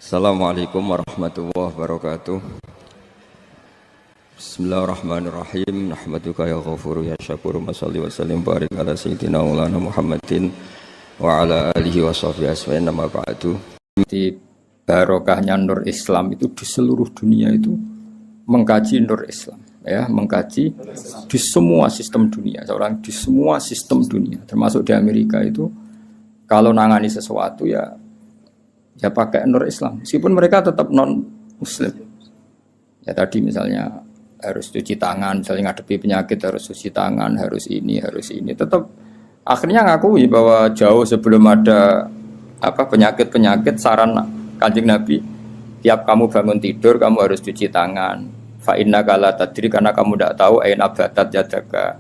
Assalamualaikum warahmatullahi wabarakatuh. Bismillahirrahmanirrahim. Nahmaduka ya ghafuru ya syakuru. Mashalli wa sallim barik ala sayyidina maulana Muhammadin wa ala alihi wa sahbihi asfa'in nama ba'du. Di barokahnya Nur Islam itu di seluruh dunia itu mengkaji Nur Islam, ya, mengkaji di semua sistem dunia, seorang di semua sistem dunia, termasuk di Amerika itu kalau nangani sesuatu ya pakai Nur Islam, meskipun mereka tetap non Muslim. Ya tadi misalnya harus cuci tangan, misalnya ngadepi penyakit harus cuci tangan, harus ini, tetap akhirnya ngakui bahwa jauh sebelum ada penyakit saran Kanjeng Nabi, tiap kamu bangun tidur kamu harus cuci tangan. Fa innaka la tadri, karena kamu tidak tahu aina batat yadaka,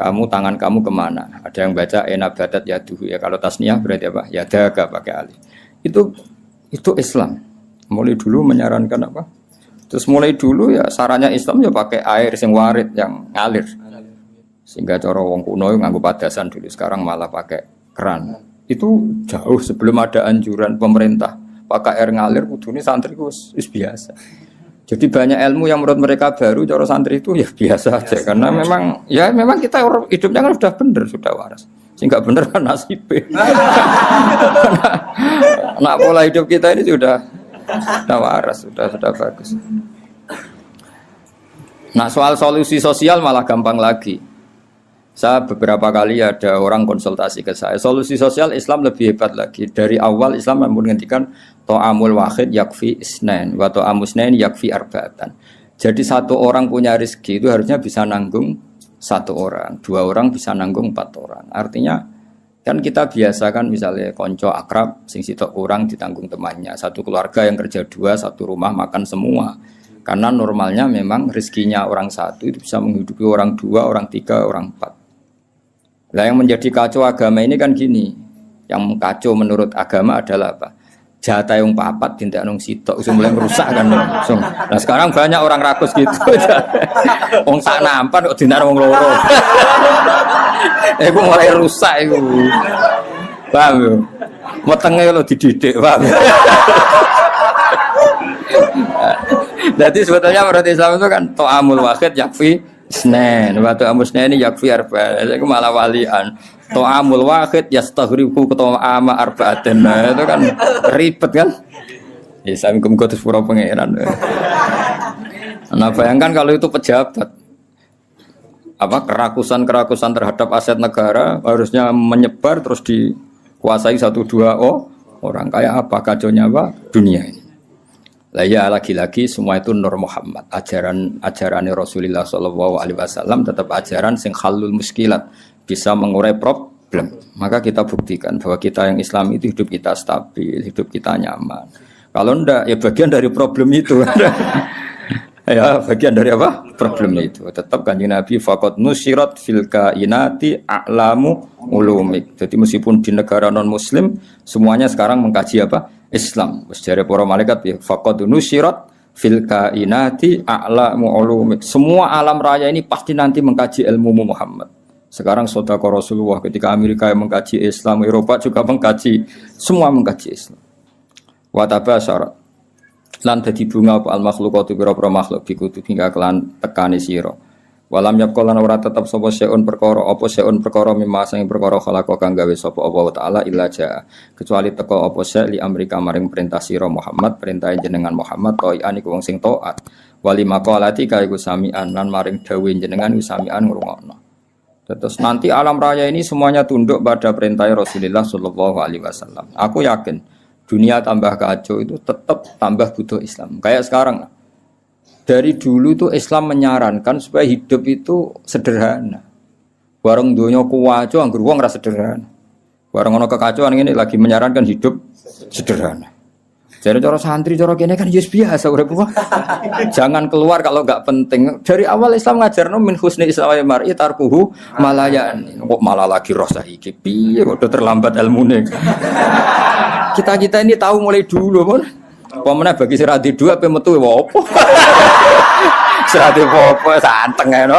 kamu tangan kamu kemana. Ada yang baca aina batat yaduhu, ya kalau tasniyah berarti apa? Yadaka pakai alif. Itu Islam. Mulai dulu menyarankan apa? Terus mulai dulu ya sarannya Islam ya pakai air sing warid yang ngalir. Sehingga cara wong kuno nganggo padasan dulu, sekarang malah pakai keran. Itu jauh sebelum ada anjuran pemerintah pakai air ngalir, kudune santri wis biasa. Jadi banyak ilmu yang menurut mereka baru, cara santri itu ya biasa aja, karena memang kita hidupnya kan sudah benar, sudah waras. Sehingga benar kan nasibnya. Nah, pola hidup kita ini sudah waras, sudah bagus. Nah, soal solusi sosial malah gampang lagi. Saya beberapa kali ada orang konsultasi ke saya. Solusi sosial Islam lebih hebat lagi. Dari awal Islam menghentikan to'amul wahid yakfi isnain wa to'amus isnain yakfi arba'atan. Jadi satu orang punya rezeki itu harusnya bisa nanggung satu orang, dua orang bisa nanggung 4 orang. Artinya kan kita biasa kan misalnya konco akrab sing sitok kurang ditanggung temannya. Satu keluarga yang kerja 2, satu rumah makan semua. Karena normalnya memang rezekinya orang satu itu bisa menghidupi orang 2, orang 3, orang 4. Nah, yang menjadi kacau agama ini kan gini. Yang kacau menurut agama adalah apa? Jatah yang papat tindak nong sitok usum mulai merusak kan langsung. Nah sekarang banyak orang rakus gitu. Wong sak nampan kok tindak wong loro. Iku mulai rusak iku. Paham yo. Wetenge lo dididik, paham. Jadi sebetulnya menurut Islam itu kan to'amul wahid yakfi isnain, wa to'amul isnain yakfi arba'. Itu malah walian. To'amul wahid yastaghriqu to'ama arba'atin. Nah, itu kan ribet kan? Ya samikum kutus pura pangeran. Nah, bayangkan kalau itu pejabat, kerakusan terhadap aset negara harusnya menyebar terus dikuasai 1-2 orang, kayak apa kacaunya apa dunia ini. Lah ya lagi-lagi semua itu Nur Muhammad, ajaran Rasulullah SAW tetap ajaran sing halul muskilat, bisa mengurai problem. Maka kita buktikan bahwa kita yang Islam itu hidup kita stabil, hidup kita nyaman. Kalau enggak ya bagian dari problem itu. Ya bagian dari apa? Problem itu. Tetap Kanjeng Nabi faqad nusirat fil kainati a'lamu ulumik. Jadi meskipun di negara non muslim semuanya sekarang mengkaji apa? Islam. Sejarah para malaikat ya faqad nusirat fil kainati a'lamu ulumik. Semua alam raya ini pasti nanti mengkaji ilmu Muhammad. Sekarang sedekah Rasulullah ketika Amerika yang mengkaji Islam, Eropa juga mengkaji, semua mengkaji Islam. Wa tabasyarat lan dadi bunga al makhluqatu pira-pira makhluk bikutu hingga kelan tekani sira. Walam yaqalan ora tetep sapa seun perkara apa seun perkara mimma sing perkara khalaqa kang gawe sapa Allah taala illa jaa, kecuali teka apa se li Amerika maring perintah sira Muhammad, perintah jenengan Muhammad toian iku wong sing taat. Wali maqalati kaiku samian lan maring dawuh jenengan samian ngrungokno. Terus nanti alam raya ini semuanya tunduk pada perintah Rasulullah sallallahu alaihi wasallam. Aku yakin dunia tambah kacau itu tetap tambah butuh Islam. Kayak sekarang dari dulu tuh Islam menyarankan supaya hidup itu sederhana. Warung donya kuwaco anggur wong ra sederhana. Warung ono kekacauan ini lagi menyarankan hidup sederhana. Jadi cara santri cara kene kan yes biasa urip kok. Jangan keluar kalau enggak penting. Dari awal Islam ngajarno min husni islamil mar'i tarkuhu malayan. Kok malah lagi roh saiki. Piye kok terlambat ilmune. Kita ini tahu mulai dulu pun. Pemene bagi sira di dua pe metu opo. Sira di opo santeng ae no.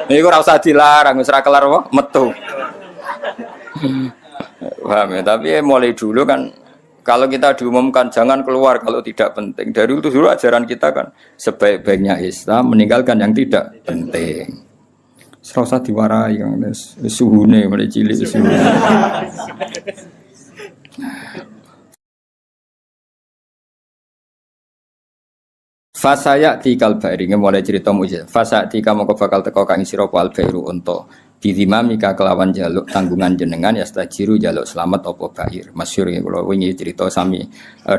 Niku ora usah dilarang wis ora kelar metu. Paham ya? Tapi mulai dulu kan Kalau kita diumumkan jangan keluar kalau tidak penting. Dari itu dulu ajaran kita kan sebaik-baiknya Islam meninggalkan yang tidak penting. Serasa diwarai kan suhune mulai cilik suhu. Fasaya tikal bairi mulai cerita mujizat. Fasa tika mongko bakal teko kang sira al bairu unta. Bidimamika kelawan jaluk tanggungan jenengan ya stajiru jaluk selamat apa bair. Masyhur ya kula wingi cerita sami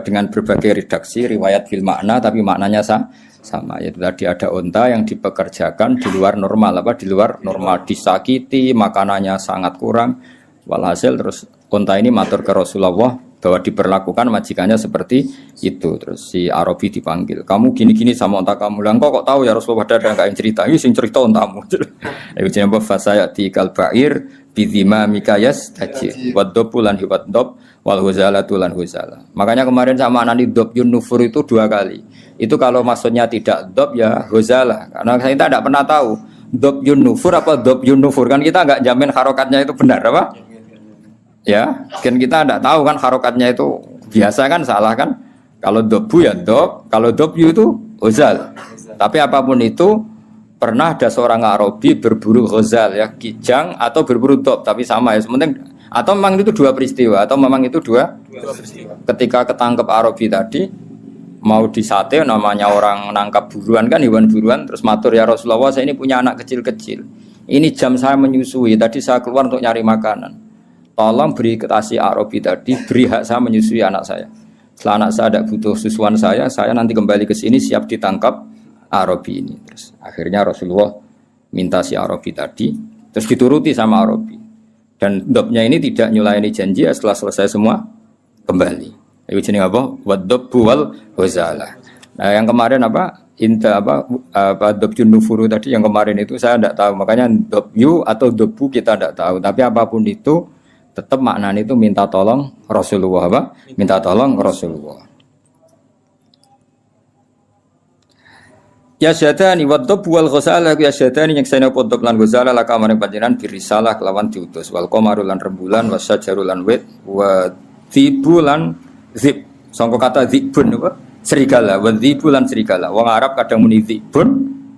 dengan berbagai redaksi riwayat fil makna tapi maknanya sama yaitu tadi ada unta yang dipekerjakan di luar normal di luar normal disakiti makanannya sangat kurang walhasil terus unta ini matur ke Rasulullah bahwa diperlakukan majikannya seperti itu. Terus si Arabi dipanggil, kamu gini-gini sama unta kamu. Lah kok tahu ya Rasulullah, padahal enggak yang cerita. Ini sing cerita untamu. Iku jenenge fasaya tikal ba'ir bidima mikayas tajir waddob lan hiwaddob wal huzalatu lan huzala. Makanya kemarin sama anani dob yun nufur itu 2 kali. Itu kalau maksudnya tidak dob ya huzala. Karena kita tidak pernah tahu dob yun nufur apa dob yun nufur. Kan kita enggak jamin harokatnya itu benar apa? Ya, kan kita tidak tahu kan harokatnya itu biasa kan salah kan? Kalau dobu ya dob, kalau dobyu itu huzal. Tapi apapun itu pernah ada seorang Arabi berburu huzal ya, kijang atau berburu dob, tapi sama ya sementing. Atau memang itu 2 peristiwa atau memang itu dua peristiwa. Ketika ketangkep Arabi tadi mau disate namanya orang nangkap buruan kan hewan buruan terus matur ya Rasulullah saya ini punya anak kecil-kecil. Ini jam saya menyusui, tadi saya keluar untuk nyari makanan. Tolong beri kasih Arabi tadi, beri hak saya menyusui anak saya. Setelah anak saya tidak butuh susuan saya nanti kembali ke sini siap ditangkap Arabi ini. Terus akhirnya Rasulullah minta si Arabi tadi, terus dituruti sama Arabi. Dan dobnya ini tidak nyulayani janji setelah selesai semua kembali. Itu jenis apa? Waddob wal huzala. Nah yang kemarin apa? Dobju nufuru tadi yang kemarin itu saya tidak tahu. Makanya dobyu atau dobu kita tidak tahu. Tapi apapun itu tetap maknanya itu minta tolong Rasulullah apa? Minta tolong Rasulullah. Ya syadani waddob wal ghazala ya syadani yang saya podok lan ghazala laka maring panjenengan birisalah kelawan diutus wal qamaru lan rembulan wasyajaru lan wit wa dzibulan zib sangka kata zibun apa? Serigala wa dzibulan serigala. Wong Arab kadang muni zibun,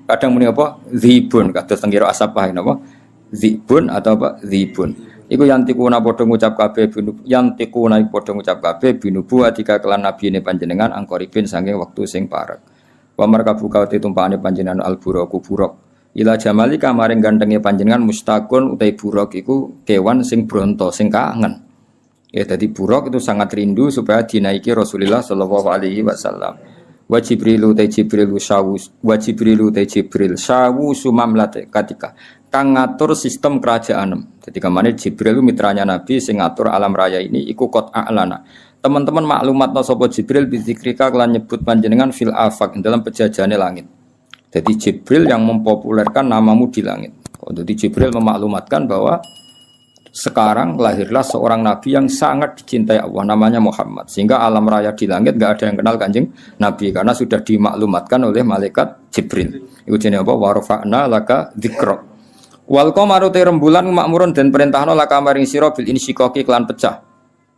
kadang muni apa? Zibun kados tenggiro asapah napa? Zibun atau apa? Zibun. Iku yantikuna padha ngucap kabeh yantikuna padha ngucap kabeh binubu atika kelan nabine panjenengan angkoripin saking wektu sing parek. Wa markabu kawate tumpakane panjenengan alburaku buruk. Ila jamali kamaring gantenge panjenengan mustaqun utai buruk iku kewan sing bronto sing kangen. Ya dadi buruk itu sangat rindu supaya dinaiki Rasulullah sallallahu alaihi wasallam. Wa Jibrilu ta Jibril sawu wa Jibrilu ta Jibril sawu sumamlate ketika kang ngatur sistem kerajaan. Jadi kemana Jibril mitranya Nabi sing ngatur alam raya ini iku qot a'lana. Teman-teman maklumat sapa Jibril bizikrika kelan nyebut panjenengan fil afaq dalam pejajane langit. Jadi Jibril yang mempopulerkan namamu di langit. Jadi Jibril memaklumatkan bahwa sekarang lahirlah seorang nabi yang sangat dicintai Allah namanya Muhammad. Sehingga alam raya di langit enggak ada yang kenal Kanjeng Nabi karena sudah dimaklumatkan oleh malaikat Jibril. Iku jenenge apa? Wa rafa'na laka dzikra. Wal qamaru rembulan makmurun dan perintahna laka maring sira bil insyikaki kelan pecah.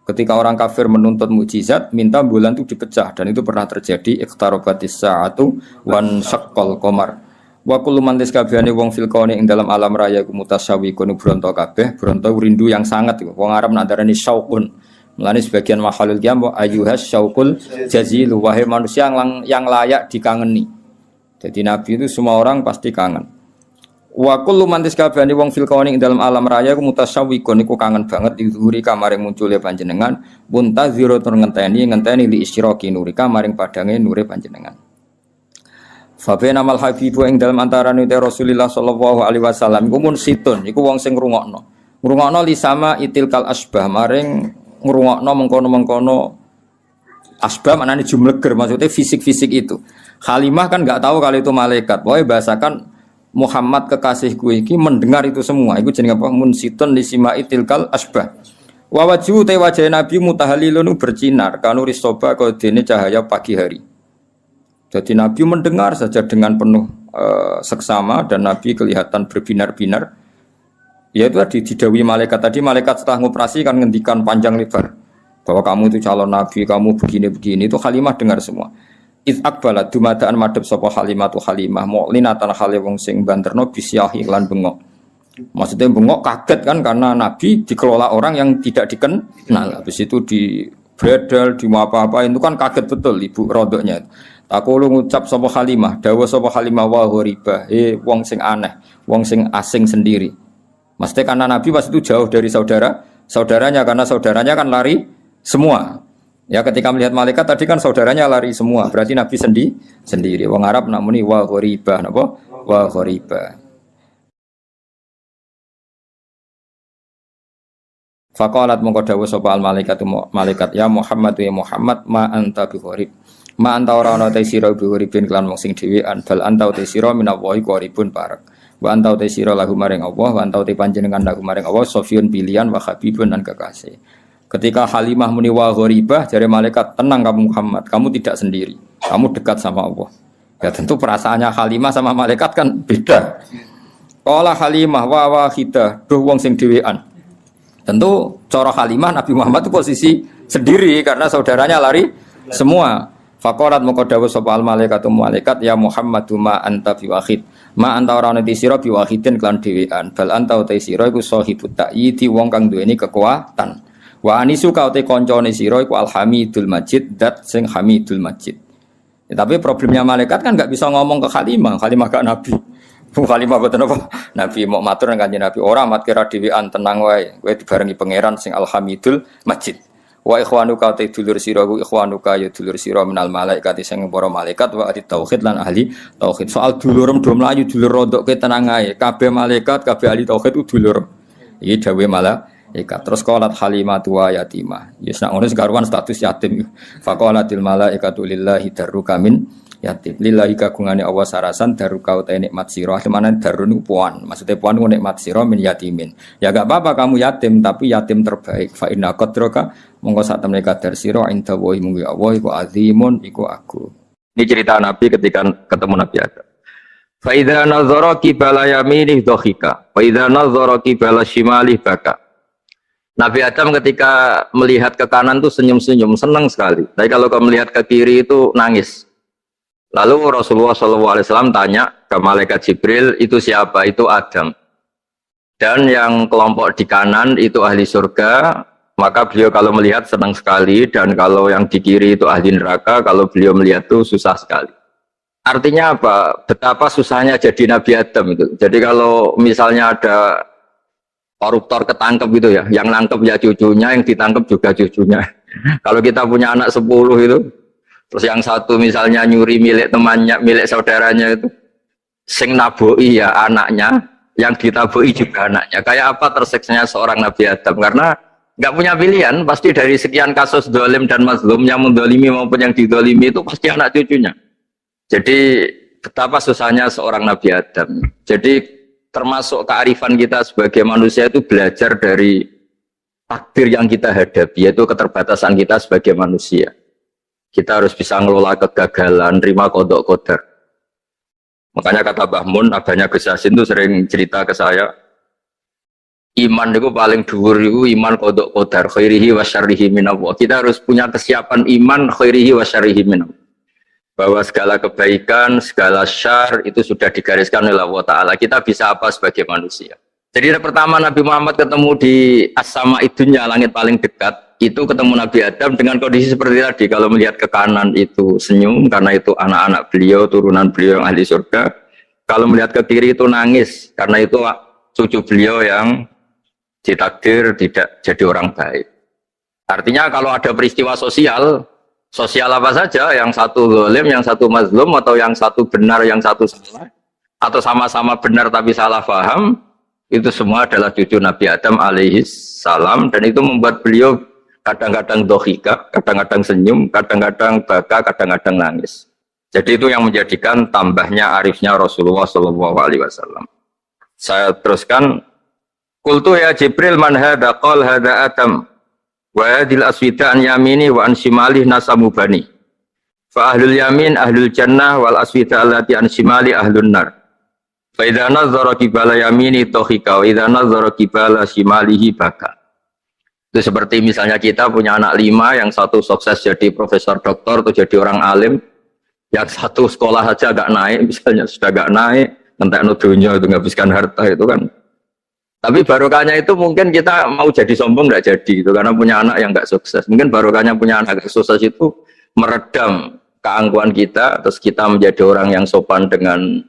Ketika orang kafir menuntut mukjizat, minta bulan itu dipecah dan itu pernah terjadi iqtarabatis sa'atu wan syaqqal qamar. Wa kullu man tisabihane wong fil kauni ing dalam alam raya iku mutasawwiqun bronto kabeh, bronto rindu yang sangat. Wong Arab nak darani syauqun. Mulane sebagian makhluk qiyam wa ayyuhas syauqul jazil wahai manusia yang layak dikangeni. Jadi Nabi itu semua orang pasti kangen. Wa kullu man tisabihane wong fil kauni ing dalam alam raya iku mutasawwiqun iku kangen banget dihuri kamaring muncule panjenengan muntaziratun ngenteni li isyraqi nurika maring padange nure panjenengan. Fabena mal habibu ing dalam antarane Rasulullah sallallahu alaihi wasallam iku mun situn iku wong sing ngrungokno. Ngrungokno li sama itilkal asbah maring ngrungokno mengkono-mengkono asbah maknane jumleger maksudnya fisik-fisik itu. Halimah kan enggak tahu kalau itu malaikat. Pokoke bahasakan Muhammad kekasihku iki mendengar itu semua. Iku jenenge apa? Mun situn li sama itilkal asbah. Wa wajhu te wajah Nabi mutahalilun bersinar kanuri soba kodene cahaya pagi hari. Jadi Nabi mendengar saja dengan penuh seksama dan Nabi kelihatan berbinar-binar. Ya itu tadi didawi malaikat tadi malaikat setelah ngoperasi kan ngendikan panjang lebar. bahwa kamu itu calon nabi, kamu begini-begini, itu Halimah dengar semua. Iz akbalat dumadaan madhep sapa Halimah tu Halimah mu'linatan hale wong sing banterno bisyahi lan bengok. Maksudnya bengok kaget kan karena nabi dikelola orang yang tidak dikenal. Habis itu di bredel, di apa-apa itu kan kaget betul ibu rodoknya. Takulu ngucap sapa Halimah, dawuh sapa Halimah wa ghoriba, wong sing aneh, wong sing asing sendiri. Maksudnya karena nabi pas itu jauh dari saudaranya karena saudaranya kan lari semua. Ya ketika melihat malaikat tadi kan saudaranya lari semua, berarti Nabi sendiri. Wong Arab nak muni wa ghoriba, napa? Wa ghoriba. Faqalat mongko dawuh sapa al malaikat ya Muhammad ya Muhammad ma anta bi ghorib. Ma anta ora ana te sira bi ghoribin kelan wong sing dhewean, bal anta te sira minallahi qoribun parek. Wa anta te sira lahu maring Allah, wa anta te panjenengan lahu maring Allah sofiyun pilihan wa habibun dan kekasih. Ketika Halimah muni wa ghoribah, jare malaikat, tenang kamu Muhammad, kamu tidak sendiri, kamu dekat sama Allah. Ya tentu perasaannya Halimah sama malaikat kan beda. Qala Halimah wa wahidah, duh wong sing dhewean. Tentu cara Halimah Nabi Muhammad itu posisi sendiri karena saudaranya lari semua. Faqalat moko dawuh sapa al malaikatu malaikat ya Muhammadu ma anta biwahid. Ma anta ora ana sira biwahidin kelan dhewean, bal anta uta sira iku sahibut ta'yidi wong kang duweni kekuatan. Wa anisu ka te kancane sira iku Alhamidul Majid, dat sing Hamidul Majid. Ya, tapi problemnya malaikat kan enggak bisa ngomong ke Halimah gak nabi. Halimah boten apa? Nabi mau matur nang Kanjeng Nabi, ora mat kira dhewean tenang wae, kowe dibarengi pangeran sing Alhamidul Majid. Wa ikhwanuka te dulur sira ku ikhwanuka ya dulur sira minal malaikat sing para malaikat wa ahli tauhid lan ahli tauhid. Soal dulurem do mlayu dulur rodok ke tenang ae. Kabeh malaikat, kabeh ahli tauhid ku dulur. Iki dawuhe malaikat. Terus qalat Halimatu wa yatimah. Yes nak ngono sekaruan status yatim. Faqalatil malaikatu lillahi darruka min yatim. Lillahi kagungane Allah sarasan darruka uta nikmat sira. Mana darun puan. Maksudnya puan ku nikmat sira min yatimin. Ya gak apa-apa kamu yatim tapi yatim terbaik. Fa inna qadraka monggo sak temne kadar sira inda wa munggu Allah iku azimun iku agung. Ini cerita Nabi ketika ketemu Nabi Adam. Fa idza nazara qibala yaminih dhahika. Fa idza nazara qibala shimalih baka. Nabi Adam ketika melihat ke kanan tuh senyum-senyum, senang sekali. Tapi kalau kamu melihat ke kiri itu nangis. Lalu Rasulullah SAW tanya ke malaikat Jibril, itu siapa? Itu Adam. Dan yang kelompok di kanan itu ahli surga, maka beliau kalau melihat senang sekali. Dan kalau yang di kiri itu ahli neraka, kalau beliau melihat itu susah sekali. Artinya apa? Betapa susahnya jadi Nabi Adam itu. Jadi kalau misalnya ada koruptor ketangkep gitu ya, yang nangkep ya cucunya, yang ditangkep juga cucunya. Kalau kita punya anak 10 itu, terus yang satu misalnya nyuri milik temannya, milik saudaranya itu, sing naboi ya anaknya, yang ditaboi juga anaknya. Kayak apa terseksanya seorang Nabi Adam? Karena nggak punya pilihan, pasti dari sekian kasus dolim dan mazlum, yang mendolimi maupun yang didolimi itu pasti anak cucunya. Jadi betapa susahnya seorang Nabi Adam. Jadi termasuk kearifan kita sebagai manusia itu belajar dari takdir yang kita hadapi, yaitu keterbatasan kita sebagai manusia. Kita harus bisa ngelola kegagalan, terima kodok kodar. Makanya kata Mbah Mun, abahnya Gus Yasin itu sering cerita ke saya, iman itu paling dhuwur itu iman kodok kodar, khairihi wa syarrihi minallah. Kita harus punya kesiapan iman khairihi wa syarrihi minallah. Bahwa segala kebaikan, segala syar itu sudah digariskan oleh Allah Ta'ala. Kita bisa apa sebagai manusia. Jadi pertama Nabi Muhammad ketemu di as-sama idunya, langit paling dekat, itu ketemu Nabi Adam dengan kondisi seperti tadi. Kalau melihat ke kanan itu senyum, karena itu anak-anak beliau, turunan beliau yang ahli surga. Kalau melihat ke kiri itu nangis, karena itu cucu beliau yang ditakdir tidak jadi orang baik. Artinya kalau ada peristiwa sosial apa saja, yang satu zalim, yang satu mazlum, atau yang satu benar, yang satu salah, atau sama-sama benar tapi salah paham, itu semua adalah cucu Nabi Adam alaihis salam, dan itu membuat beliau kadang-kadang dohika, kadang-kadang senyum, kadang-kadang baka, kadang-kadang nangis. Jadi itu yang menjadikan tambahnya arifnya Rasulullah SAW. Saya teruskan, Qultu ya Jibril man hadha qal hadha Adam. Wa hadil aswida an yamini wa an shimali nasamu bani. Fa ahlul yamin ahlul jannah wal aswida allati an shimali ahlun nar. Fa idza nazara qibala yamini dhahika wa idza nazara qibala shimalihi baka. Itu seperti misalnya kita punya anak 5, yang satu sukses jadi profesor doktor atau jadi orang alim, yang satu sekolah saja agak naik, misalnya sudah agak naik, entek dunia itu menghabiskan harta itu kan. Tapi barokahnya itu mungkin kita mau jadi sombong nggak jadi itu karena punya anak yang nggak sukses. Mungkin barokahnya punya anak yang sukses itu meredam keangkuhan kita, terus kita menjadi orang yang sopan dengan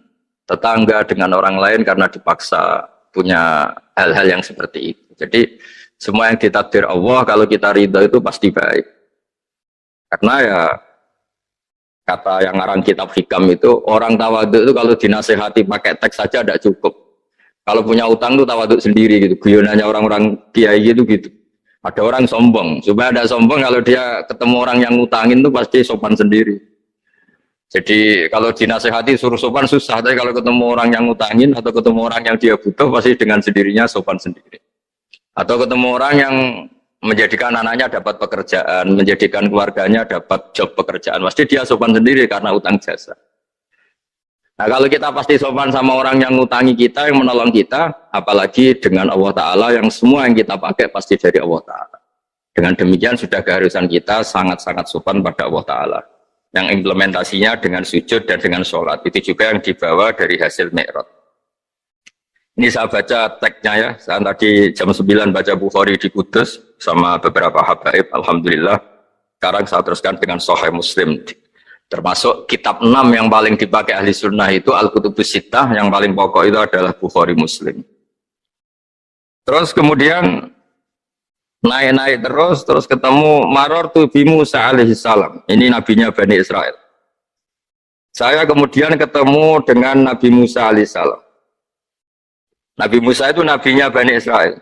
tetangga, dengan orang lain karena dipaksa punya hal-hal yang seperti itu. Jadi semua yang ditakdir Allah kalau kita ridho itu pasti baik. Karena ya kata yang ngarang kitab hikam itu orang tawadhu itu kalau dinasehati pakai teks saja tidak cukup. Kalau punya utang tuh tawaduk sendiri gitu. Guyonannya orang-orang kiai gitu gitu. Ada orang sombong. Supaya ada sombong kalau dia ketemu orang yang ngutangin tuh pasti sopan sendiri. Jadi kalau dinasehati suruh sopan susah. Tapi kalau ketemu orang yang ngutangin atau ketemu orang yang dia butuh pasti dengan sendirinya sopan sendiri. Atau ketemu orang yang menjadikan anaknya dapat pekerjaan, menjadikan keluarganya dapat job pekerjaan. Pasti dia sopan sendiri karena utang jasa. Nah kalau kita pasti sopan sama orang yang ngutangi kita, yang menolong kita, apalagi dengan Allah Ta'ala yang semua yang kita pakai pasti dari Allah Ta'ala. Dengan demikian sudah keharusan kita sangat-sangat sopan pada Allah Ta'ala. Yang implementasinya dengan sujud dan dengan sholat. Itu juga yang dibawa dari hasil Mi'raj. Ini saya baca teksnya ya, saya tadi jam 9 baca Bukhari di Kudus sama beberapa habaib, Alhamdulillah. Sekarang saya teruskan dengan Sahih Muslim. Termasuk kitab 6 yang paling dipakai ahli sunnah itu Al-Kutubus Sittah, yang paling pokok itu adalah Bukhari Muslim. Terus kemudian naik-naik terus ketemu Marartu bi Musa alaihi salam. Ini nabinya Bani Israel. Saya kemudian ketemu dengan Nabi Musa alaihi salam. Nabi Musa itu nabinya Bani Israel.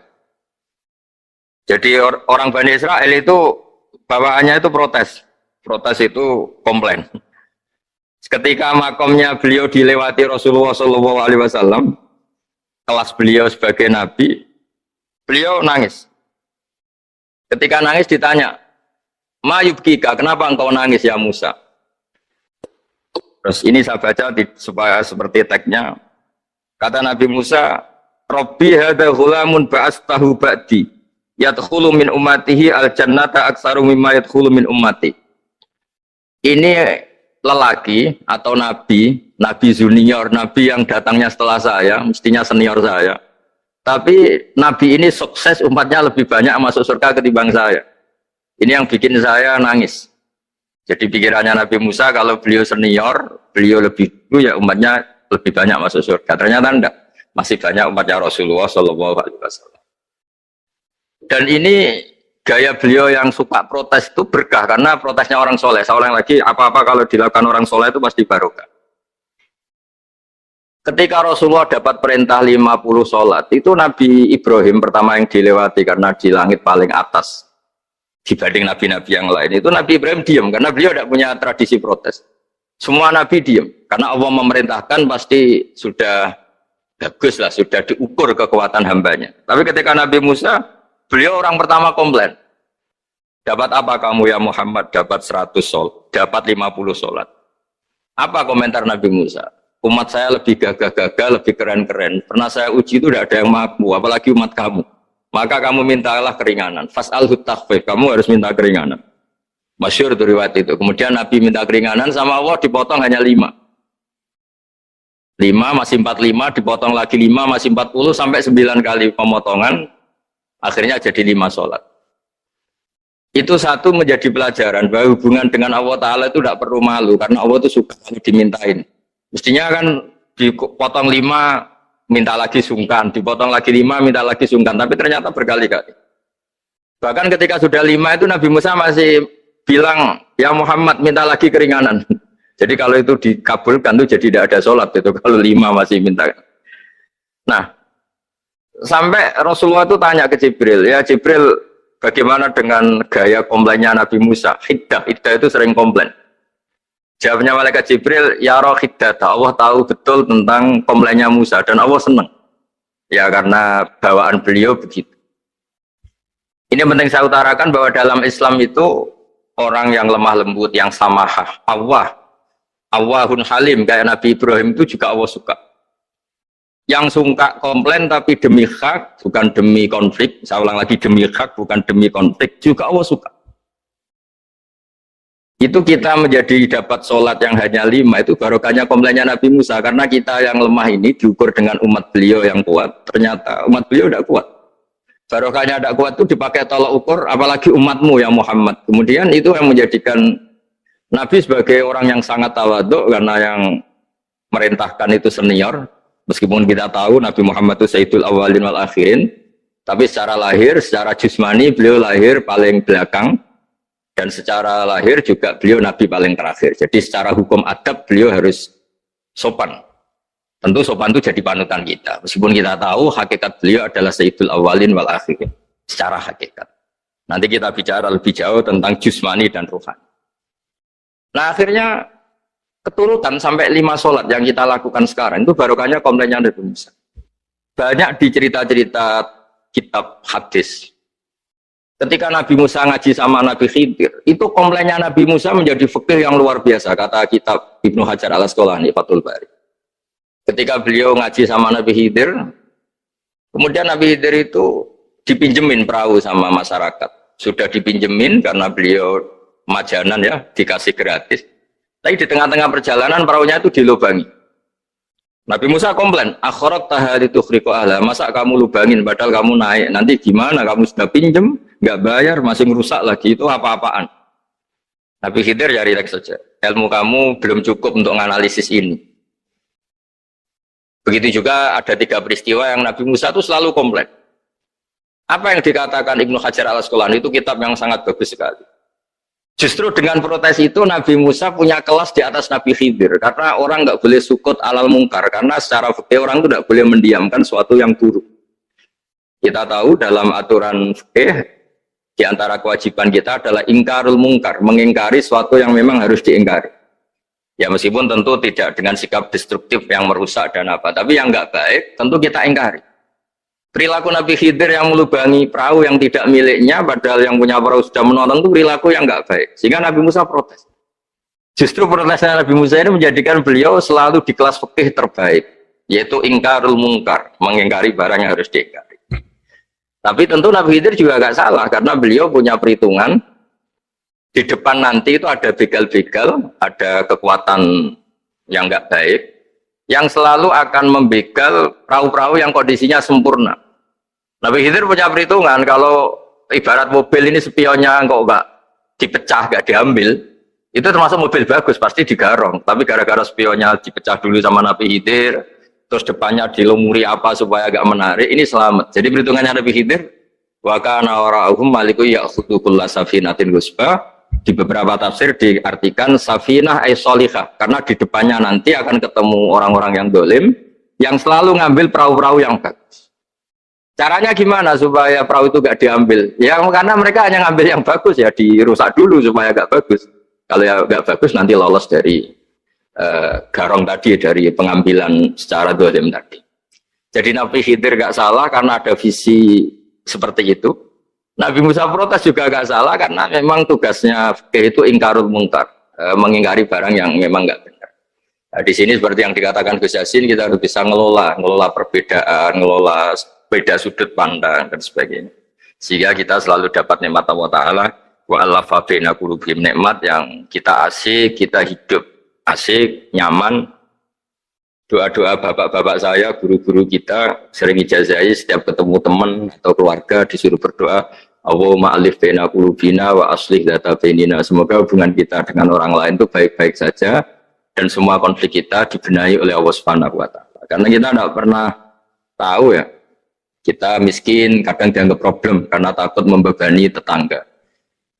Jadi orang Bani Israel itu bawaannya itu protes. Protes itu komplain. Ketika makomnya beliau dilewati Rasulullah SAW, kelas beliau sebagai nabi, beliau nangis. Ketika nangis ditanya, "Ma yubkika, kenapa engkau nangis ya Musa?" Terus ini saya baca supaya seperti teksnya. Kata Nabi Musa, "Rabbi hadza ghulamun ba'astahu ba'di, yadkhulu min ummatihi al-jannata aktsaru mimma yadkhulu min ummati." Ini lelaki atau nabi junior, nabi yang datangnya setelah saya, mestinya senior saya. Tapi nabi ini sukses, umatnya lebih banyak masuk surga ketimbang saya. Ini yang bikin saya nangis. Jadi pikirannya Nabi Musa kalau beliau senior, beliau lebih dulu ya umatnya lebih banyak masuk surga. Ternyata enggak, masih banyak umatnya Rasulullah SAW. Dan ini gaya beliau yang suka protes itu berkah karena protesnya orang soleh. Saya ulang lagi, apa-apa kalau dilakukan orang soleh itu pasti barokah. Ketika Rasulullah dapat perintah 50 sholat, itu Nabi Ibrahim pertama yang dilewati karena di langit paling atas dibanding nabi-nabi yang lain. Itu Nabi Ibrahim diam karena beliau tidak punya tradisi protes. Semua nabi diam karena Allah memerintahkan pasti sudah bagus lah, sudah diukur kekuatan hambanya. Tapi ketika Nabi Musa, beliau orang pertama komplain. Dapat apa kamu ya Muhammad? Dapat 100 sholat, dapat 50 sholat. Apa komentar Nabi Musa? Umat saya lebih gagah-gagah, lebih keren-keren. Pernah saya uji itu tidak ada yang mampu, apalagi umat kamu. Maka kamu mintalah keringanan. Fas'alhu takhfif, kamu harus minta keringanan. Masyhur itu riwayat itu. Kemudian Nabi minta keringanan sama Allah dipotong hanya 5. 5 masih 45, dipotong lagi 5 masih 40 sampai 9 kali pemotongan. Akhirnya jadi 5 sholat. Itu satu menjadi pelajaran bahwa hubungan dengan Allah Ta'ala itu tidak perlu malu. Karena Allah itu suka dimintain. Mestinya kan dipotong 5, minta lagi sungkan. Dipotong lagi 5, minta lagi sungkan. Tapi ternyata berkali-kali. Bahkan ketika sudah 5 itu Nabi Musa masih bilang, ya Muhammad minta lagi keringanan. Jadi kalau itu dikabulkan itu jadi tidak ada sholat. Itu kalau 5 masih minta. Nah, sampai Rasulullah itu tanya ke Jibril, ya Jibril, bagaimana dengan gaya komplainnya Nabi Musa? Hiddah itu sering komplain. Jawabnya malaikat Jibril, ya roh hiddah, Allah tahu betul tentang komplainnya Musa dan Allah senang. Ya karena bawaan beliau begitu. Ini penting saya utarakan bahwa dalam Islam itu orang yang lemah lembut, yang samahah, Allahun Halim kayak Nabi Ibrahim itu juga Allah suka. Yang suka komplain tapi demi hak, bukan demi konflik. Saya ulang lagi, demi hak, bukan demi konflik. Juga Allah suka. Itu kita menjadi dapat sholat yang hanya 5, itu barokahnya komplainnya Nabi Musa. Karena kita yang lemah ini diukur dengan umat beliau yang kuat. Ternyata umat beliau tidak kuat. Barokahnya tidak kuat itu dipakai tolak ukur, apalagi umatmu yang Muhammad. Kemudian itu yang menjadikan Nabi sebagai orang yang sangat tawaduk, karena yang merintahkan itu senior. Meskipun kita tahu Nabi Muhammad itu Sayyidul Awwalin wal Akhirin, tapi secara lahir, secara jusmani beliau lahir paling belakang, dan secara lahir juga beliau Nabi paling terakhir. Jadi secara hukum adab beliau harus sopan. Tentu sopan itu jadi panutan kita. Meskipun kita tahu hakikat beliau adalah Sayyidul Awwalin wal Akhirin secara hakikat. Nanti kita bicara lebih jauh tentang jusmani dan ruhani. Nah akhirnya keturutan sampai 5 sholat yang kita lakukan sekarang itu barokahnya komplainnya Nabi Musa. Banyak di cerita-cerita kitab hadis. Ketika Nabi Musa ngaji sama Nabi Khidir, itu komplainnya Nabi Musa menjadi fikih yang luar biasa, kata kitab Ibnu Hajar al-Asqalani Fathul Bari. Ketika beliau ngaji sama Nabi Khidir, kemudian Nabi Khidir itu dipinjemin perahu sama masyarakat. Sudah dipinjemin karena beliau majanan ya, dikasih gratis. Tapi di tengah-tengah perjalanan perahunya itu dilubangi. Nabi Musa komplain, akhirat tahari tukhriqu ahla, masa kamu lubangin padahal kamu naik, nanti gimana, kamu sudah pinjem, nggak bayar, masih merusak lagi, itu apa-apaan. Nabi Khidir ya rileks saja, ilmu kamu belum cukup untuk menganalisis ini. Begitu juga ada 3 peristiwa yang Nabi Musa itu selalu komplain. Apa yang dikatakan Ibnu Hajar al-Asqalani itu kitab yang sangat bagus sekali. Justru dengan protes itu Nabi Musa punya kelas di atas Nabi Khidir, karena orang nggak boleh sukut alal mungkar, karena secara fikih orang itu tidak boleh mendiamkan suatu yang buruk. Kita tahu dalam aturan fikih di antara kewajiban kita adalah ingkarul mungkar, mengingkari suatu yang memang harus diingkari. Ya meskipun tentu tidak dengan sikap destruktif yang merusak dan apa, tapi yang nggak baik tentu kita ingkari. Perilaku Nabi Khidir yang melubangi perahu yang tidak miliknya, padahal yang punya perahu sudah menonton, itu perilaku yang nggak baik. Sehingga Nabi Musa protes. Justru protesnya Nabi Musa ini menjadikan beliau selalu di kelas fikih terbaik, yaitu ingkarul mungkar, mengingkari barang yang harus diingkari. Tapi tentu Nabi Khidir juga nggak salah, karena beliau punya perhitungan, di depan nanti itu ada begal-begal, ada kekuatan yang nggak baik, yang selalu akan membegal perahu-perahu yang kondisinya sempurna. Nabi Khidir punya perhitungan, kalau ibarat mobil ini spionnya kok nggak dipecah, nggak diambil, itu termasuk mobil bagus, pasti digarong. Tapi gara-gara spionnya dipecah dulu sama Nabi Khidir, terus depannya dilumuri apa supaya agak menarik, ini selamat. Jadi perhitungannya Nabi Khidir, wa kana wara'uhum maliku ya'khudhu kulla safinatin ghusba. Di beberapa tafsir diartikan safinah ay sholihah, karena di depannya nanti akan ketemu orang-orang yang dolim, yang selalu ngambil perahu-perahu yang bagus. Caranya gimana supaya perahu itu gak diambil? Ya karena mereka hanya ngambil yang bagus, ya dirusak dulu supaya gak bagus. Kalau ya gak bagus nanti lolos dari garong tadi, dari pengambilan secara dolim tadi. Jadi Nabi Khidir gak salah karena ada visi seperti itu. Nabi Musa protes juga gak salah karena memang tugasnya itu ingkarul mungkar, mengingkari barang yang memang gak benar. Nah, di sini seperti yang dikatakan Gus Yassin, kita harus bisa ngelola perbedaan, ngelola beda sudut pandang dan sebagainya, sehingga kita selalu dapat nikmat Allah Ta'ala wa allafa baina qulubihim, nikmat yang kita asik, kita hidup asik, nyaman. Doa-doa bapak-bapak saya, guru-guru kita sering ijazahi setiap ketemu teman atau keluarga disuruh berdoa, Allahumma alif baina qulubina wa aslih dzata bainina, semoga hubungan kita dengan orang lain itu baik-baik saja dan semua konflik kita dibenahi oleh Allah Subhanahu wa Ta'ala. Karena kita tidak pernah tahu ya, kita miskin kadang dianggap problem karena takut membebani tetangga.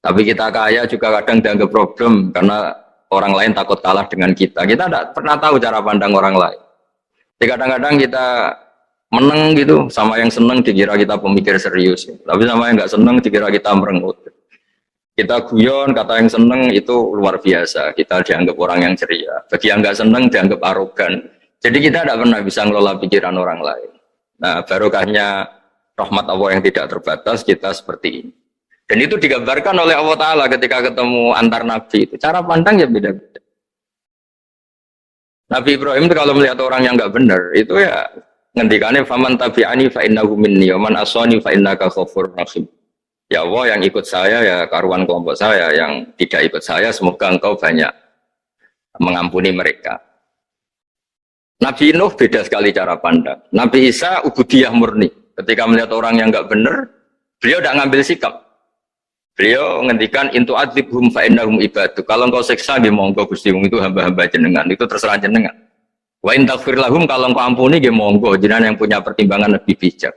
Tapi kita kaya juga kadang dianggap problem karena orang lain takut kalah dengan kita. Kita tidak pernah tahu cara pandang orang lain. Jadi kadang-kadang kita menang gitu, sama yang senang dikira kita pemikir serius. Tapi sama yang nggak senang dikira kita merengut. Kita guyon, kata yang senang itu luar biasa. Kita dianggap orang yang ceria. Bagi yang nggak senang dianggap arogan. Jadi kita tidak pernah bisa ngelola pikiran orang lain. Nah, barokahnya rahmat Allah yang tidak terbatas kita seperti ini. Dan itu digambarkan oleh Allah Ta'ala ketika ketemu antar Nabi itu. Cara pandang ya beda-beda. Nabi Ibrahim itu kalau melihat orang yang nggak benar, itu ya ngendikane faman tabi'ani fa innahu minni wa man asani fa innaka ghafurur rahim. Ya Allah, yang ikut saya ya karuan kelompok saya, yang tidak ikut saya semoga engkau banyak mengampuni mereka. Nabi Nuh beda sekali cara pandang. Nabi Isa ubudiyah murni. Ketika melihat orang yang enggak benar, beliau tidak ngambil sikap. Beliau ngendikan intu adzibhum fa innahum ibadu. Kalau engkau siksa nggih monggo Gusti, itu hamba-hamba jenengan, itu terserah jenengan. Wa in taghfir lahum, kalau engkau ampuni nggih monggo, jenengan yang punya pertimbangan lebih bijak.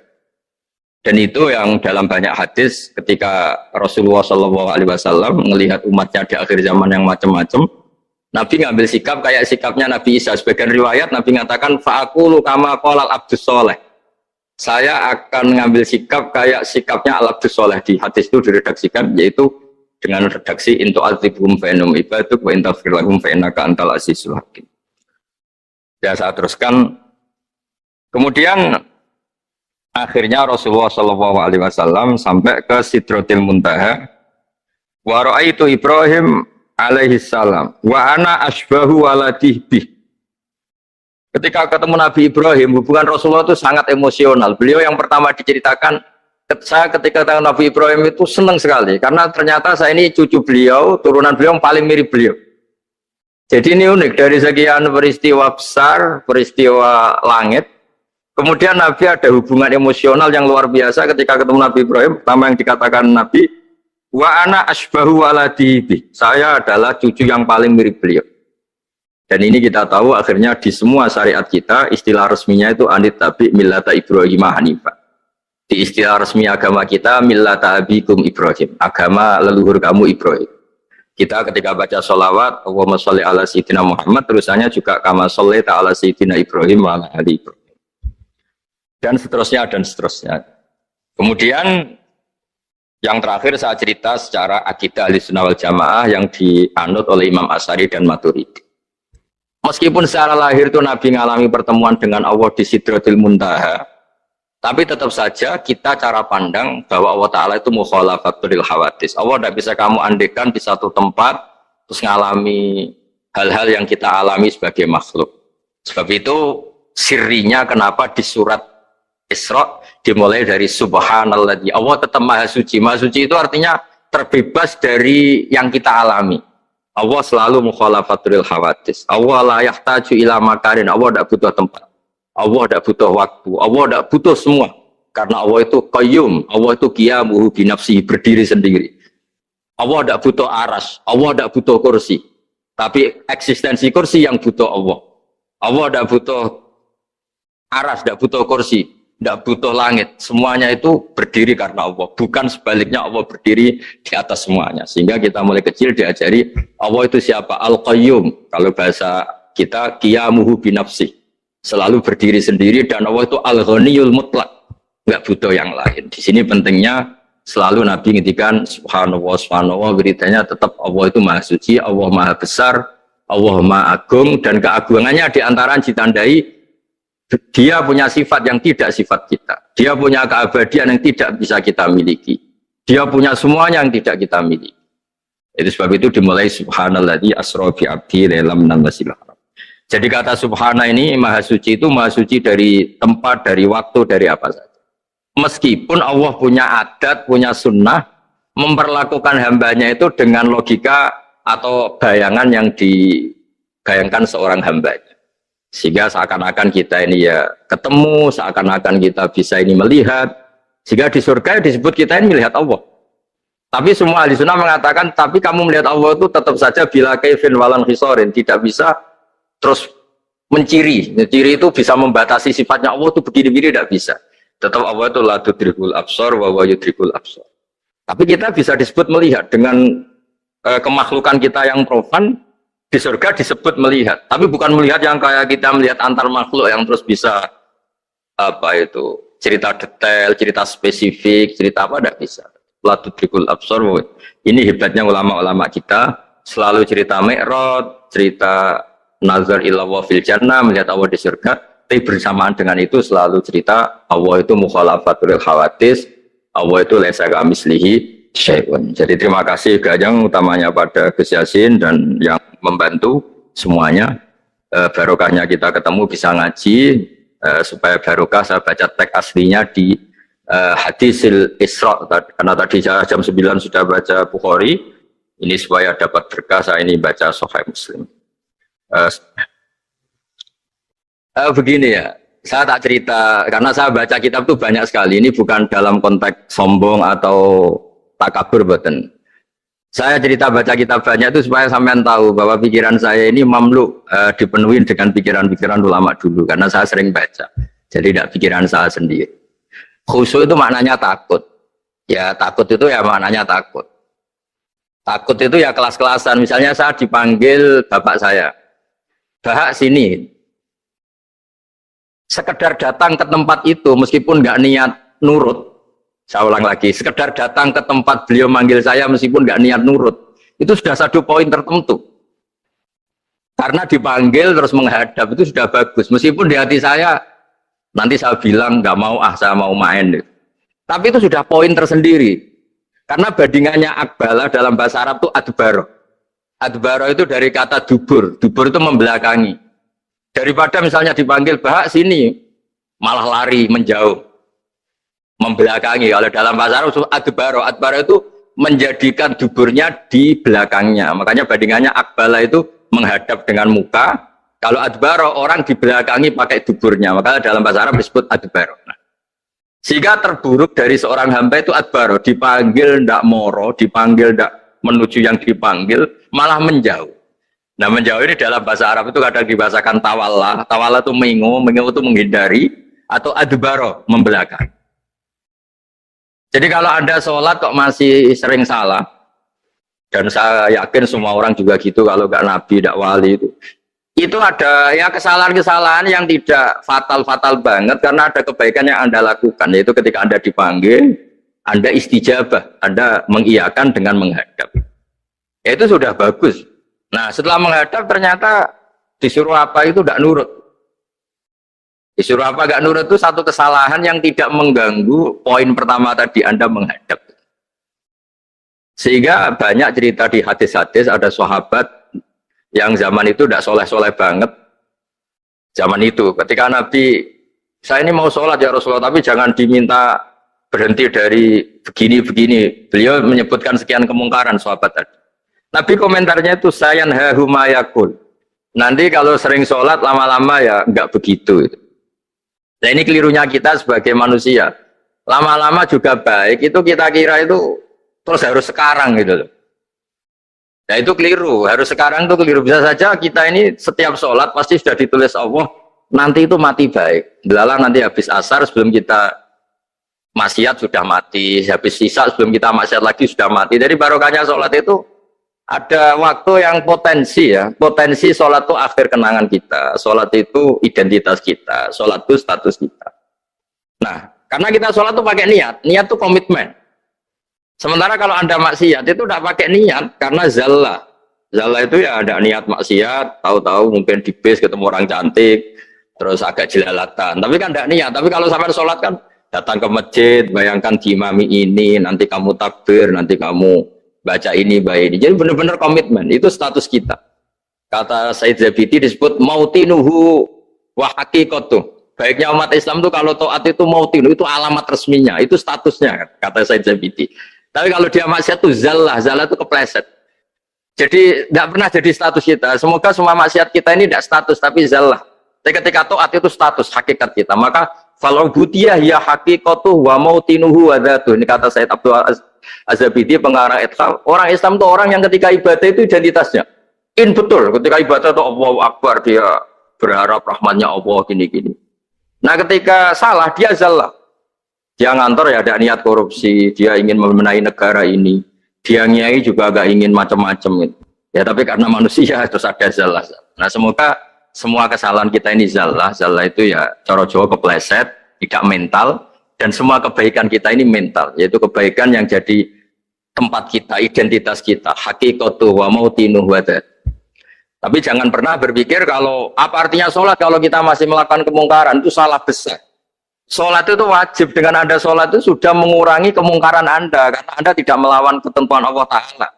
Dan itu yang dalam banyak hadis ketika Rasulullah SAW melihat umatnya di akhir zaman yang macam-macam, Nabi ngambil sikap kayak sikapnya Nabi Isa. Sebagian riwayat Nabi mengatakan fa'aqulu kama qalal abdus soleh. Saya akan mengambil sikap kayak sikapnya al-abdus soleh. Di hadis itu diredaksikan yaitu dengan redaksi intu adzibhum fa innahum ibaduk wa in taghfir lahum fa innaka antal azizul hakim. Ya, saya teruskan. Kemudian akhirnya Rasulullah SAW sampai ke Sidratil Muntaha. Wa ra'aitu Ibrahim alaihi salam wa ana asbahu waladih bih. Ketika ketemu Nabi Ibrahim, hubungan Rasulullah itu sangat emosional. Beliau yang pertama diceritakan, saya ketika ketemu Nabi Ibrahim itu senang sekali karena ternyata saya ini cucu beliau, turunan beliau yang paling mirip beliau. Jadi ini unik, dari sekian peristiwa besar, peristiwa langit, kemudian Nabi ada hubungan emosional yang luar biasa ketika ketemu Nabi Ibrahim. Pertama yang dikatakan Nabi, wa ana asbahu waladi bi. Saya adalah cucu yang paling mirip beliau. Dan ini kita tahu akhirnya di semua syariat kita istilah resminya itu anit tabi millata Ibrahim hanifah. Di istilah resmi agama kita millata abikum Ibrahim, agama leluhur kamu Ibrahim. Kita ketika baca sholawat Allahumma sholli ala sayyidina Muhammad, terusannya juga kama sholli ta'ala sayyidina Ibrahim wa ala ali Ibrahim. Dan seterusnya dan seterusnya. Kemudian yang terakhir saya cerita secara akidah Ahlussunnah wal Jamaah yang dianut oleh Imam Asy'ari dan Maturidi. Meskipun secara lahir itu Nabi mengalami pertemuan dengan Allah di Sidratil Muntaha, tapi tetap saja kita cara pandang bahwa Allah Ta'ala itu mukhalafatul hawadis. Allah tidak bisa kamu andekan di satu tempat terus mengalami hal-hal yang kita alami sebagai makhluk. Sebab itu sirinya kenapa di surat Isra dimulai dari subhanalladzi. Allah tetap maha suci. Maha suci itu artinya terbebas dari yang kita alami. Allah selalu mukhalafatul hawadis. Allah la yahtaju ila makarin. Allah tidak butuh tempat. Allah tidak butuh waktu. Allah tidak butuh semua. Karena Allah itu qayyum. Allah itu qiyamuhu binafsihi, berdiri sendiri. Allah tidak butuh aras. Allah tidak butuh kursi. Tapi eksistensi kursi yang butuh Allah. Allah tidak butuh aras, tidak butuh kursi, tidak butuh langit. Semuanya itu berdiri karena Allah. Bukan sebaliknya Allah berdiri di atas semuanya. Sehingga kita mulai kecil diajari Allah itu siapa? Al-Qayyum. Kalau bahasa kita qiyamuhu binafsi. Selalu berdiri sendiri, dan Allah itu Al-Ghaniyul Mutlaq. Nggak butuh yang lain. Di sini pentingnya selalu Nabi ngintikan subhanallah, subhanallah, beritanya tetap Allah itu maha suci, Allah maha besar, Allah maha agung, dan keagungannya diantara ditandai dia punya sifat yang tidak sifat kita. Dia punya keabadian yang tidak bisa kita miliki. Dia punya semuanya yang tidak kita miliki. Itu sebab itu dimulai subhanalladzi asra bi 'abdi lailam minal masjidil haram. Jadi kata subhana ini maha suci itu maha suci dari tempat, dari waktu, dari apa saja. Meskipun Allah punya adat, punya sunnah memperlakukan hambanya itu dengan logika atau bayangan yang dibayangkan seorang hambanya. Sehingga seakan-akan kita ini ya ketemu, seakan-akan kita bisa ini melihat. Sehingga di surga disebut kita ini melihat Allah. Tapi semua ahli sunnah mengatakan, tapi kamu melihat Allah itu tetap saja bila kaifin walan khisorin, tidak bisa terus menciri. Menciri itu bisa membatasi sifatnya Allah itu begini-begini, tidak bisa. Tetap Allah itu la tudrikul absar wa huwa yudrikul absar. Tapi kita bisa disebut melihat dengan kemakhlukan kita yang profan. Di surga disebut melihat, tapi bukan melihat yang kayak kita melihat antar makhluk yang terus bisa apa itu cerita detail, cerita spesifik, cerita apa, tidak bisa. La tudrikul absar. Ini hebatnya ulama-ulama kita, selalu cerita Mi'raj, cerita nazar ila wa fil jannah, melihat Allah di surga, tapi bersamaan dengan itu selalu cerita Allah itu mukhalafatul hawadis, Allah itu laisa kamislihi syai'un. Jadi terima kasih Gajang utamanya pada Gus Yasin dan yang membantu semuanya. Barokahnya kita ketemu bisa ngaji, supaya barokah saya baca teks aslinya di Hadisil Isra, karena tadi saya jam 9 sudah baca Bukhari, ini supaya dapat berkah saya ini baca Sahih Muslim. Begini ya, saya tak cerita karena saya baca kitab itu banyak sekali. Ini bukan dalam konteks sombong atau takabur, boten. Saya cerita baca kitab banyak itu supaya sampean tahu bahwa pikiran saya ini mamluk, dipenuhi dengan pikiran-pikiran ulama dulu karena saya sering baca. Jadi tidak pikiran saya sendiri. Khusyuk itu maknanya takut. Ya takut itu ya maknanya takut. Takut itu ya kelas-kelasan. Misalnya saya dipanggil bapak saya, "Bahak sini." Sekedar datang ke tempat itu meskipun nggak niat nurut. Saya ulang lagi, sekedar datang ke tempat beliau manggil saya meskipun nggak niat nurut, itu sudah satu poin tertentu. Karena dipanggil terus menghadap itu sudah bagus. Meskipun di hati saya nanti saya bilang nggak mau, saya mau main. Tapi itu sudah poin tersendiri. Karena bandingannya akbala dalam bahasa Arab itu adbaro. Adbaro itu dari kata dubur. Dubur itu membelakangi. Daripada misalnya dipanggil bahak sini, malah lari menjauh. Membelakangi. Kalau dalam bahasa Arab itu adbaro. Adbaro itu menjadikan duburnya di belakangnya. Makanya bandingannya akbala itu menghadap dengan muka. Kalau adbaro orang di belakangi pakai duburnya. Makanya dalam bahasa Arab disebut adbaro. Nah, sehingga terburuk dari seorang hamba itu adbaro. Dipanggil ndak moro, dipanggil ndak menuju yang dipanggil, malah menjauh. Nah menjauh ini dalam bahasa Arab itu kadang dibahasakan tawalla. Tawalla itu mengingu itu menghindari. Atau adbaro, membelakangi. Jadi kalau Anda sholat kok masih sering salah, dan saya yakin semua orang juga gitu, kalau nggak nabi, nggak wali itu ada ya kesalahan-kesalahan yang tidak fatal-fatal banget karena ada kebaikan yang Anda lakukan, yaitu ketika Anda dipanggil, Anda istijabah, Anda mengiyakan dengan menghadap. Ya itu sudah bagus. Nah setelah menghadap ternyata disuruh apa itu tidak nurut. Disuruh apa gak nurut itu satu kesalahan yang tidak mengganggu poin pertama tadi Anda menghadap. Sehingga banyak cerita di hadis-hadis ada sahabat yang zaman itu tidak soleh-soleh banget. Zaman itu ketika Nabi, saya ini mau sholat ya Rasulullah, tapi jangan diminta berhenti dari begini-begini. Beliau menyebutkan sekian kemungkaran sahabat tadi. Nabi komentarnya itu sayan hahumayakul. Nanti kalau sering sholat lama-lama ya nggak begitu. Nah ini kelirunya kita sebagai manusia. Lama-lama juga baik, itu kita kira itu terus harus sekarang gitu loh. Nah itu keliru, harus sekarang itu keliru. Bisa saja kita ini setiap sholat pasti sudah ditulis Allah, nanti itu mati baik. Belalang nanti habis asar sebelum kita maksiat sudah mati, habis sisa sebelum kita maksiat lagi sudah mati. Jadi barokahnya sholat itu ada waktu yang potensi ya, potensi sholat itu akhir kenangan kita, sholat itu identitas kita, sholat itu status kita. Nah, karena kita sholat itu pakai niat, niat itu komitmen. Sementara kalau Anda maksiat itu tidak pakai niat, karena zallah. Zallah itu ya ada niat maksiat, tahu-tahu mungkin di bis ketemu orang cantik, terus agak jelalatan. Tapi kan tidak niat, tapi kalau sampai sholat kan datang ke masjid, bayangkan imami ini, nanti kamu takbir, nanti kamu baca ini, baca ini. Jadi benar-benar komitmen, itu status kita. Kata Said Zabidi disebut mautinuhu wa haqiqatuh. Baiknya umat Islam itu kalau taat itu mautinuhu, itu alamat resminya, itu statusnya, kata Said Zabidi. Tapi kalau dia maksiat itu zallah, zallah itu kepleset. Jadi tidak pernah jadi status kita. Semoga semua maksiat kita ini tidak status, tapi zallah. Tapi ketika taat itu status, hakikat kita. Maka falau butiyah ya haqiqatuh wa mautinuhu wa dhatuh. Ini kata Said Abdul Az-Zabidi pengarang Itham. Orang Islam itu orang yang ketika ibadah itu identitasnya betul, ketika ibadah itu Allahu Akbar, dia berharap rahmatnya Allah gini-gini. Nah ketika salah dia zallah, dia ngantor ya ada niat korupsi, dia ingin memenahi negara ini, dia nyai juga agak ingin macam-macam gitu. Ya tapi karena manusia terus ada zallah. Nah semoga semua kesalahan kita ini zallah itu ya cara Jawa kepleset, tidak mental. Dan semua kebaikan kita ini mental, yaitu kebaikan yang jadi tempat kita, identitas kita, haqiqatuh wa mautinuh wa dhatuh. Tapi jangan pernah berpikir kalau apa artinya sholat kalau kita masih melakukan kemungkaran, itu salah besar. Sholat itu wajib, dengan Anda sholat itu sudah mengurangi kemungkaran Anda, karena Anda tidak melawan ketentuan Allah Ta'ala.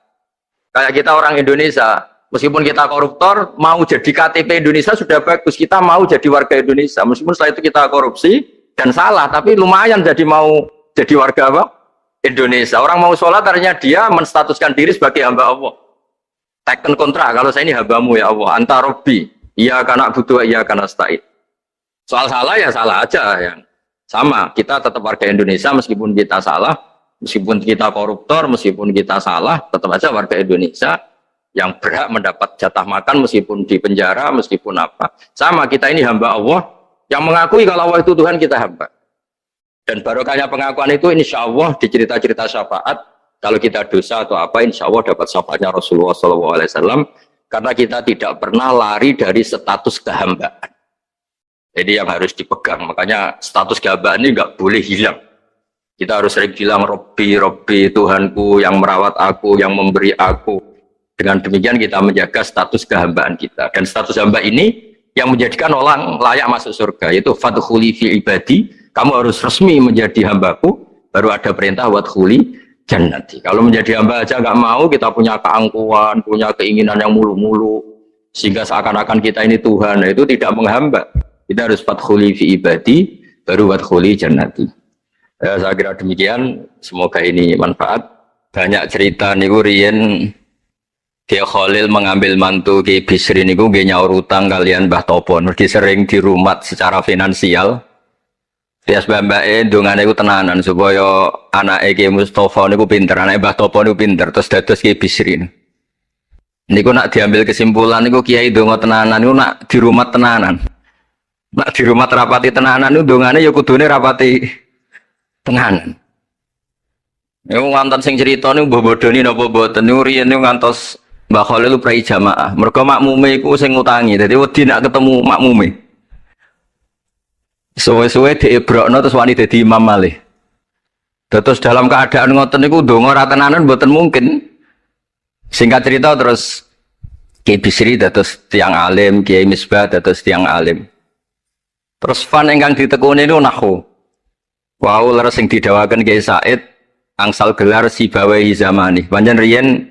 Kayak kita orang Indonesia, Meskipun kita koruptor, mau jadi KTP Indonesia sudah bagus. Kita mau jadi warga Indonesia. Meskipun setelah itu kita korupsi dan salah, tapi lumayan jadi mau jadi warga apa? Indonesia. Orang mau sholat, artinya dia menstatuskan diri sebagai hamba Allah. Taken kontra. Kalau saya ini hambamu ya Allah. Anta Robbi. Iya karena butuh, iya karena stain. Soal salah ya salah aja yang sama. Kita tetap warga Indonesia meskipun kita salah, meskipun kita koruptor, meskipun kita salah, tetap aja warga Indonesia yang berhak mendapat jatah makan meskipun di penjara, meskipun apa. Sama, kita ini hamba Allah yang mengakui kalau Allah itu Tuhan, kita hamba. Dan barokahnya pengakuan itu insya Allah di cerita-cerita syafaat, kalau kita dosa atau apa, insya Allah dapat syafaatnya Rasulullah SAW, karena kita tidak pernah lari dari status kehambaan. Jadi yang harus dipegang, makanya status kehambaan ini nggak boleh hilang. Kita harus sering bilang, Robbi, Robbi, Tuhanku yang merawat aku, yang memberi aku. Dengan demikian kita menjaga status kehambaan kita. Dan status hamba ini yang menjadikan orang layak masuk surga. Yaitu fadkhuli fi ibadi. Kamu harus resmi menjadi hambaku. Baru ada perintah wadkhuli jannati. Kalau menjadi hamba aja nggak mau, kita punya keangkuhan, punya keinginan yang mulu-mulu. Sehingga seakan-akan kita ini Tuhan. Nah, itu tidak menghamba. Kita harus fadkhuli fi ibadi. Baru wadkhuli jannati. Saya kira demikian. Semoga ini manfaat. Banyak cerita niku riyen Kiai Khalil mengambil mantu Kiai Bisri niku nggih nyaur utang kalian Mbah Topo. Mergi sering dirumat secara finansial. Tias mbake ndongane iku tenanan supaya anake Kiai Mustofa niku pinter, anake Mbah Topo niku pinter, terus dados Kiai Bisri. Niku nak diambil kesimpulan niku Kiai ndonga tenanan niku nak dirumat tenanan. Nak dirumat rapati tenanan niku ndongane ya kudune rapati tenanan. Niku wonten sing crita niku mbah bodoni napa mboten niku riyen niku ngantos Mbah Khalil prai jamaah. Mergo makmume iku sing ngutangi. Dadi wedi nak ketemu makmume. Suwe-suwe diebrokno terus wani dadi imam malih. Terus dalam keadaan ngoten niku ndonga ra tenanan mboten mungkin. Singkat cerita terus Kiai Bisri dados tiyang alim, Kiai Misbah dados tiyang alim. Terus fan ingkang ditekuni niku nahwu. Wau leres sing didawaken Kiai Said angsal gelar Sibawahi zamani. Panjen riyen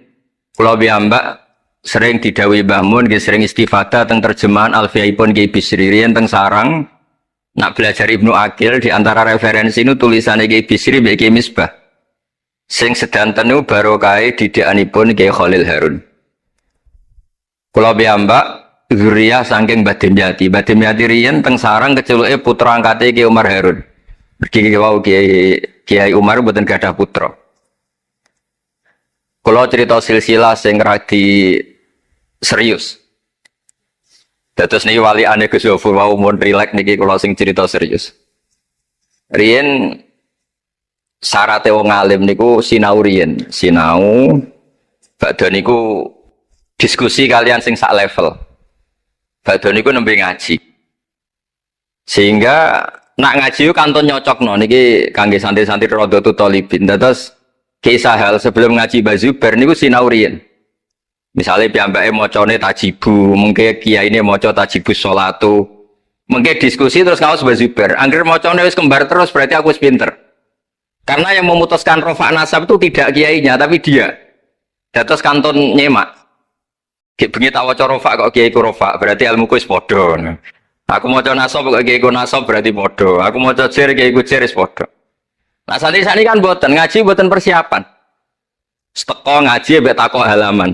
kula piyambak sering didhawuhi Mbah Mun, nggih sering istifadah teng terjemahan Alfiyaipun Kiai Bisri riyen teng sarang nak belajar Ibnu Aqil di antara referensi nu tulisane Kiai Bisri mbek Kiai Misbah. Sing sedanten niku barokahe didikanipun Kiai Khalil Harun. Kula piyambak zuriyah saking Mbah Dimyati. Mbah Dimyati riyen teng sarang keceluke putra angkate Kiai Umar Harun. Mergi wau Kiai Umar mboten gadah putra. Kalau cerita silsilah sing radi serius. Dados niki waliane Gus Yofur wau mun rilek niki kula sing cerita serius. Riyen syaraté wong alim niku sinau riyen, sinau badhe niku diskusi kalian sing sak level. Badhe niku nembe ngaji. Sehingga nak ngaji kantun nyocokno niki kangge santri-santri Radhatul Thalibin. Dados kisah hal sebelum ngaji Mbah Zubair niku sinau riyen. Misale piyambake macane tajibu, mengke kiyaine maca tajibus sholatu. Mengke diskusi terus ngaos Mbah Zubair. Angger macane wis kembar terus berarti aku wis pinter. Karena yang memutuskan rofa nasab itu tidak kiainya tapi dia. Dados kantun nyemak. Ki bengi tak waca rofa kok kiai ku rofa, berarti ilmuku wis padha. Aku maca nasab kok kiai ku nasab berarti padha. Aku maca jer kiai ku jer wis padha. Nah santri-santri kan boten ngaji boten persiapan. Teko ngaji mbek takok halaman.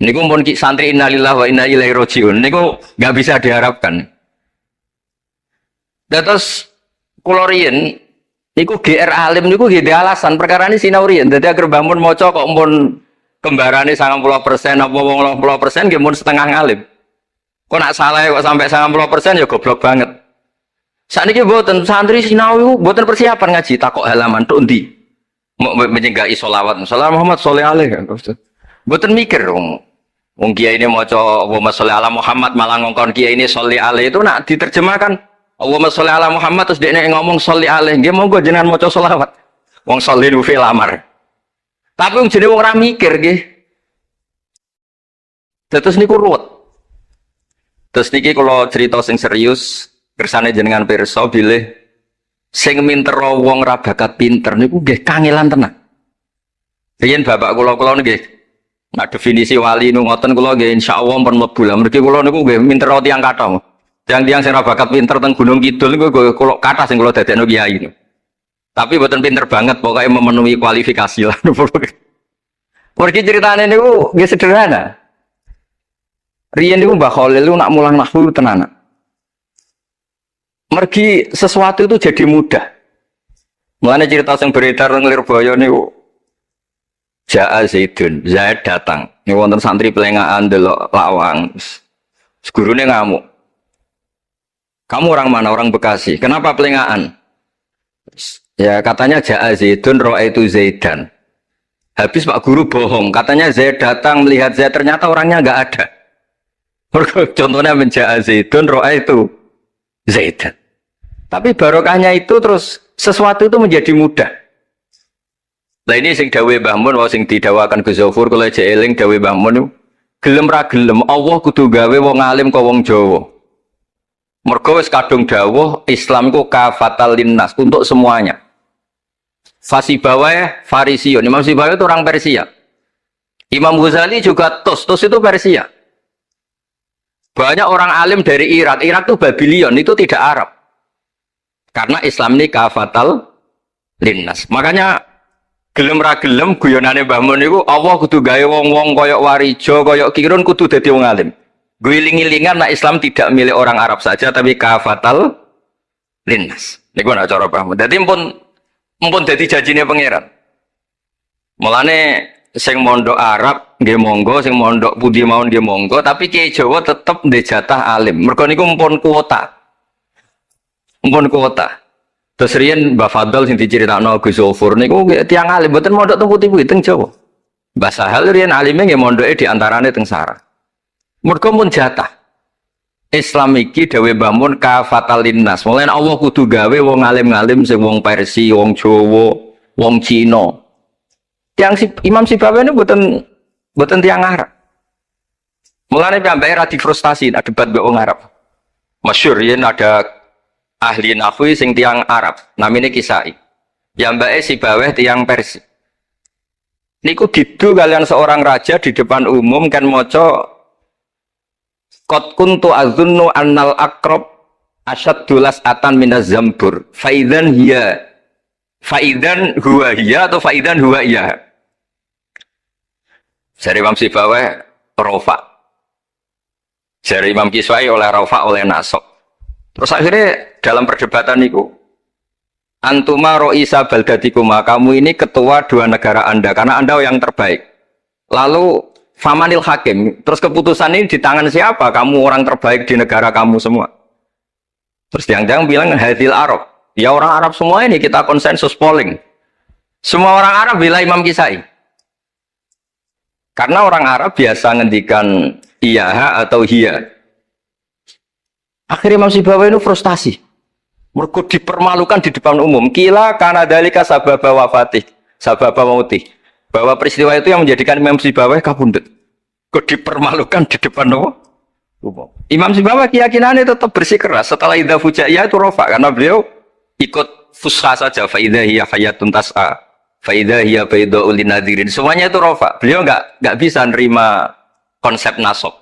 Niku pun santri innalillahi wa inna ilaihi rajiun. Niku enggak bisa diharapkan. Terus kula riyen niku GR alim niku nggih alasan perkara ini sinau riyen. Dadi agar bangun maca kok pun kembarane 90% apa 80% nggih mun setengah ngalim. Kok nak salah kok sampai 90% ya goblok banget. Sakniki mboten santri sinau iku mboten persiapan ngaji takok halaman tok endi. Mau menyenggahi sholawat. Salam Muhammad shollallahu alaihi wasallam. Mboten mikir wong kiai ini maca Allahumma sholli ala Muhammad malah ngongkon kiai ini sholli alaihi itu nak diterjemahkan Allahumma sholli ala Muhammad terus dekne ngomong sholli alaihi. Nggih monggo jenengan maca sholawat. Wong sholli nu fil amar. Tapi wong jenenge wong ora mikir nggih. Terus niku ruwet. Terus niki kalau cerita sing serius kersane jenengan pirsa bilih sing minter wong ra bakat pinter niku nggih kangelan tenan. Riyen bapak kula nggih Nah definisi wali nu ngoten kula nggih insyaallah pun mlebu lah. Mergi kula niku nggih minter tiyang kathah. Tiang-tiang sing ora bakat pinter teng Gunung Kidul niku kula kathah sing kula dadekno kiai niku. Tapi mboten pinter banget pokoknya memenuhi kualifikasi lah. Mergi ceritane niku nggih sederhana. Riyen niku Mbah Khalil niku nak mulang nahwu tenanan. Mergi sesuatu itu jadi mudah. Mulane cerita sing beredar nang Lirboyo niku Ja'a Zaidun, Zaid datang. Ini wonten santri pelengahan delok lawang. Gurune ngamuk. Kamu orang mana? Orang Bekasi. Kenapa pelengahan? Ya katanya Ja'a Zaidun ra'aitu Zaidan. Habis Pak Guru bohong. Katanya Zaid datang melihat Zaid, ternyata orangnya enggak ada. Contohnya Ja'a Zaidun ra'aitu Zaidan. Tapi barokahnya itu terus sesuatu itu menjadi mudah. Lah ini sing dawuh Mbah Mun wae sing didawakan Gus Zafur kula jek eling dawuh Mbah Mun gelem ra gelem Allah kudu gawe wong alim kok wong Jawa. Mergo wis kadung dawuh Islam iku kafatal linnas untuk semuanya. Fasibawae Farisiun, Imam Sibawae itu orang Persia. Imam Ghazali juga Tus itu Persia. Banyak orang alim dari Irak itu Babylon, itu tidak Arab. Karena Islam ini kafatal linnas. Makanya gelem ra gelem guyonane Mbah Mun niku Allah kudu gawe wong-wong koyok Warijo, koyok Kirun kudu dadi wong alim. Guling-gilingan nak Islam tidak milik orang Arab saja tapi kafatal linnas. Niku ana cara paham. Dadi mumpun dadi janjine pangeran. Mulane sing mondok Arab nggih monggo, sing mondok pundi mawon nggih monggo, tapi Kiai Jawa tetep ndek jatah alim. Mergo niku mumpun kuota. Mumpun kuota. Terus riyen Mbah Fadl sing diceritakno Gus Zafur niku tiyang alim mboten mondok teng putih-putih teng Jawa. Mbah Sahal riyen alime nggih mondoke di antarane teng Sarah. Mergo mun jatah. Islam iki dawuh Mbah Mun kafatal linnas. Mulane Allah kudu gawe wong alim-alim sing wong Persia, wong Jawa, wong Cina. Tiang si Imam Sibawae niku mboten tiyang Arab. Mulane piyambake ra difrustasi nak debat mbek wong Arab. Masyhur riyen ada ahli nahwi sing tiang Arab, namanya Kisai. Piyambake Sibawae tiang Persia. Niku didu kalian seorang raja di depan umum kan maca qad kuntu azunnu annal aqrab asyaddulas atan minaz zambur. Faidan huwa hiya atau faidan huwa iya. Jari Imam Sibawae rofa. Jari Imam Kisai oleh rofa oleh nasab. Terus akhirnya dalam perdebatan itu antuma ro'isa baldatikuma, kamu ini ketua dua negara Anda karena Anda yang terbaik. Lalu famanil hakim, terus keputusan ini di tangan siapa? Kamu orang terbaik di negara kamu semua. Terus yang bilang hadil Arab. Ya orang Arab semua ini kita konsensus polling. Semua orang Arab bilang Imam Kisai. Karena orang Arab biasa ngendikan iya atau hiya. Akhirnya Imam Sibawae itu frustasi. Mergo dipermalukan di depan umum. Kila karena dalika sababa wafatih, sababa mautih. Bahwa peristiwa itu yang menjadikan Imam Sibawae kabundut. Kok dipermalukan di depan umum. Imam Sibawae keyakinannya tetap bersikeras. Setelah idza fujaiyah itu rofa karena beliau ikut fusha saja. Fa idza hiya hayatun tas'a. Fa idza hiya bayda'ul linadhirin. Semuanya itu rofa. Beliau enggak bisa nerima konsep nasab.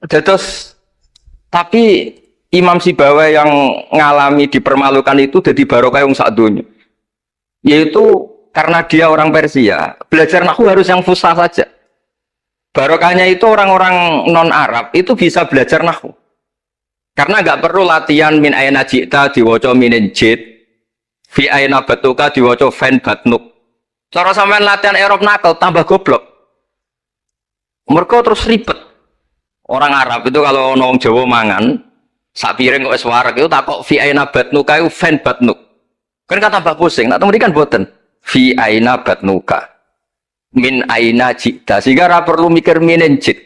Terus tapi Imam Sibawae yang ngalami dipermalukan itu jadi barokah yang sak dunya. Yaitu karena dia orang Persia, belajar nahwu harus yang fusha saja. Barokahnya itu orang-orang non-Arab itu bisa belajar nahwu. Karena nggak perlu latihan min aina ji'ta diwaca minin jid, fi aina batuka diwaca fan batnuk. Cara sampean latihan Arab nakal tambah goblok. Mereka terus ribet. Orang Arab itu kalau orang Jawa mangan, sak piring kok wis wareg itu takok fi aina batnuka itu fan batnuk. Kan kata tambah pusing, nak temui kan boten. Fi aina batnuka. Min aina jikta. Sehingga ra perlu mikir minin jik.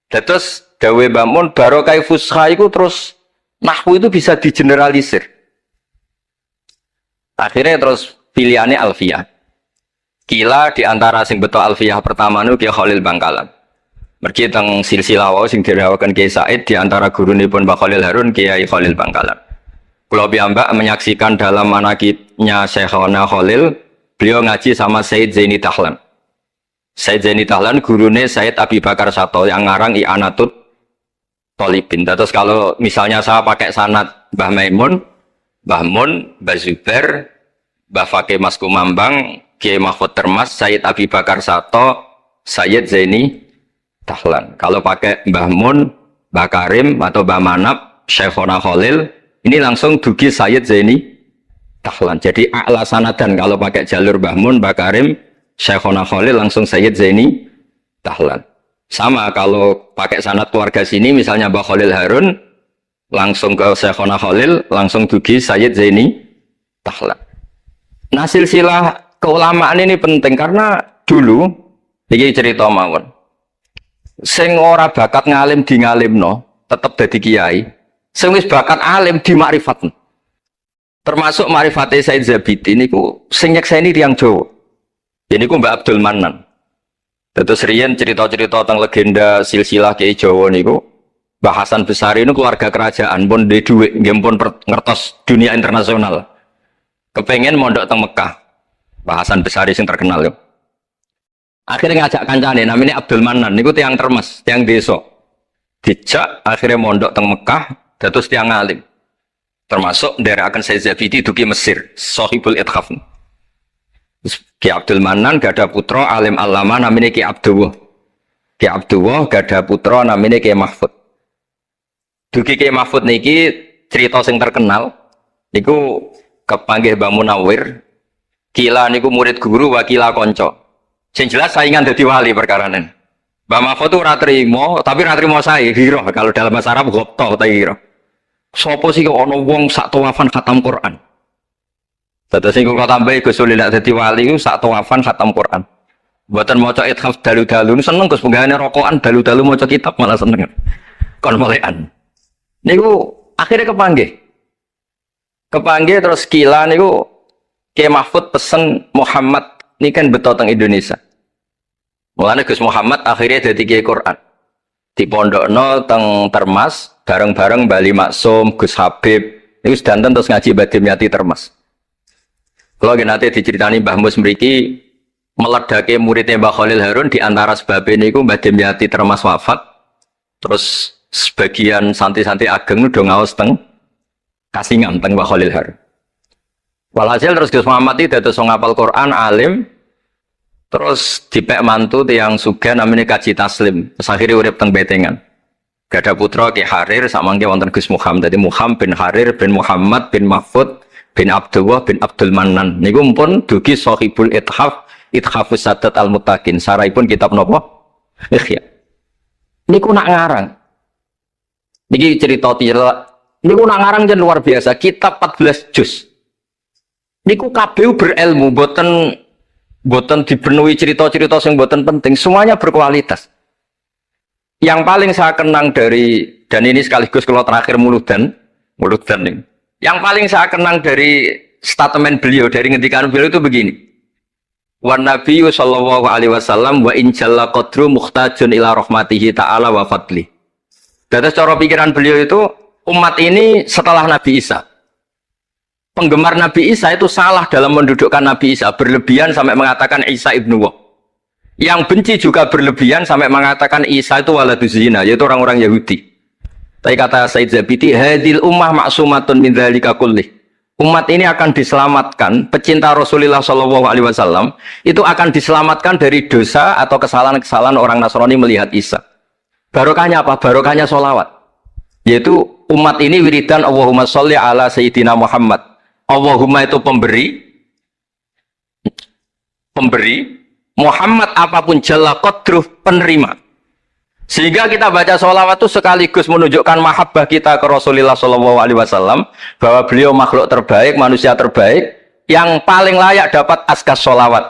Terus dawe bangun barokah fusha itu terus nahwu itu bisa digeneralisir. Akhirnya terus pilihannya alfiyah. Kila diantara sing betul alfiyah pertama nu Kiai Khalil Bangkalan. Mergi teng silsilah wau sing dirawakan Kiai Said diantara gurunipun Mbah Khalil Harun Kiai Khalil Bangkalan. Kula piyambak menyaksikan dalam manaqibnya Syekhona Khalil, beliau ngaji sama Said Zaini Tahlan. Said Zaini Dahlan gurune Said Abi Bakar Sato yang ngarang I'anatul Thalibin. Terus kalau misalnya saya pakai sanad Mbah Maimun, Mbah Mun, Mbah Zubair, Mbah Fakih Mas Kumambang, Kiai Mahfud Termas, Said Abi Bakar Sato, Said Zaini Dahlan. Kalau pakai Mbah Mun, Mbah Karim atau Mbah Manap, Syekhona Khalil, ini langsung dugi Said Zaini Dahlan. Jadi a'la sanadan kalau pakai jalur Mbah Mun, Mbah Karim, Syekhona Khalil langsung Said Zaini Dahlan. Sama kalau pakai sanad keluarga sini misalnya Mbah Khalil Harun langsung ke Syekhona Khalil langsung dugi Said Zaini Dahlan. Nah silsilah keulamaan ini penting karena dulu iki cerita mawon. Sing ora bakat ngalim di ngalimno tetep dadi kiai. Sing wis bakat alim di makrifatno. Termasuk makrifate Said Zabidi niku sing nyekseni tiyang Jawa. Ya niku Mbak Abdul Manan. Terus riyen cerita-cerita tentang legenda silsilah Kiai Jawa niku Mbah Hasan Besari itu keluarga kerajaan pun di duit, nggih pun ngertos dunia internasional. Kepengen mondok teng Mekah. Mbah Hasan Besari sing terkenal yo. Akhirnya ngajak kancane namanya Abdul Manan niku tiyang Termes, tiyang desa. Dijak akhirnya mondok teng Mekah dados tiyang alim. Termasuk nderekaken Said Zabidi dugi Mesir, Shahibul Ithaf. Ki Abdul Manan gada putra alim alama namanya Ki Abdullah. Ki Abdullah gada putra namanya Ki Mahfud. Dugi Ki Mahfud niki cerita sing terkenal niku kepanggih Mbah Munawir. Kila niku murid guru wakila konco. Sing jelas saingan dadi wali perkaranen. Mbah Mahfud itu ora trimo, tapi ora trimo sae hira kalau dalam bahasa Arab gopto ta hira. Sopo sih kok ana wong sak tawafan khatam Quran. Dados sing kok tambahi Gus Sulilak dadi wali ku sak tawafan khatam Quran. Mboten maca ithaf dalu-dalu seneng Gus penggane rokokan dalu-dalu maca kitab malah seneng. Kon molekan. Niku akhirnya kepanggih. Kepanggih terus kila niku Kiai Mahfud pesen Muhammad ini kan beto teng Indonesia. Mulane Gus Muhammad akhirnya dadi Kiai Quran. Di pondokno teng Termas bareng-bareng Bali Maksum, Gus Habib. Niku sedanten terus ngaji Badim Yati Termas. Kalau nanti diceritani Mbah Mus mriki meledake muridnya Mbah Khalil Harun di antara sebabnya niku Mbah Demyati Termas wafat. Terus sebagian santri-santri ageng udah ngaos teng Kasingan teng Mbah Khalil Harun. Walhasil terus Gus Muhammad itu dados ngapal Quran alim. Terus dipek mantu tiyang sugih namanya Kaji Taslim. Terus akhirnya urip teng Betengan. Gada putra Ki Harir samangke wonten Gus Muhammad. Dadi Muhammad bin Harir bin Muhammad bin Mahfud bin Abdullah bin Abdul Manan. Niku pun dugi Shahibul Ithaf, Ithafus Sadat Al-Muttaqin. Saraipun kitab napa? Ikhya. Niku nak ngarang. Niki cerita tira. Niku nak ngarang jen luar biasa. Kitab 14 juz. Niku kabeh berilmu, boten dipenuhi cerita-cerita sing boten penting. Semuanya berkualitas. Yang paling saya kenang dari dan ini sekaligus kalau terakhir muludan nih. Yang paling saya kenang dari statement beliau, dari ngendikan beliau itu begini. Wa nabiyyu sallallahu alaihi wasallam wa in jalla qadru muhtajun ila rahmatihi ta'ala wa fadli. Dari cara pikiran beliau itu umat ini setelah Nabi Isa. Penggemar Nabi Isa itu salah dalam mendudukkan Nabi Isa, berlebihan sampai mengatakan Isa ibnu Wah. Yang benci juga berlebihan sampai mengatakan Isa itu waladuz zina, yaitu orang-orang Yahudi. Tapi kata Said Zabidi, hadil ummah maksumatun min dzalika kullih. Umat ini akan diselamatkan, pecinta Rasulullah Shallallahu Alaihi Wasallam itu akan diselamatkan dari dosa atau kesalahan-kesalahan orang Nasrani melihat Isa. Barokahnya apa? Barokahnya sholawat. Yaitu umat ini wiridan Allahumma sholli ala Sayyidina Muhammad. Allahumma itu pemberi, Muhammad apapun jalla qadruh penerima. Sehingga kita baca sholawat itu sekaligus menunjukkan mahabbah kita ke Rasulullah Shallallahu Alaihi Wasallam bahwa beliau makhluk terbaik, manusia terbaik yang paling layak dapat askas sholawat,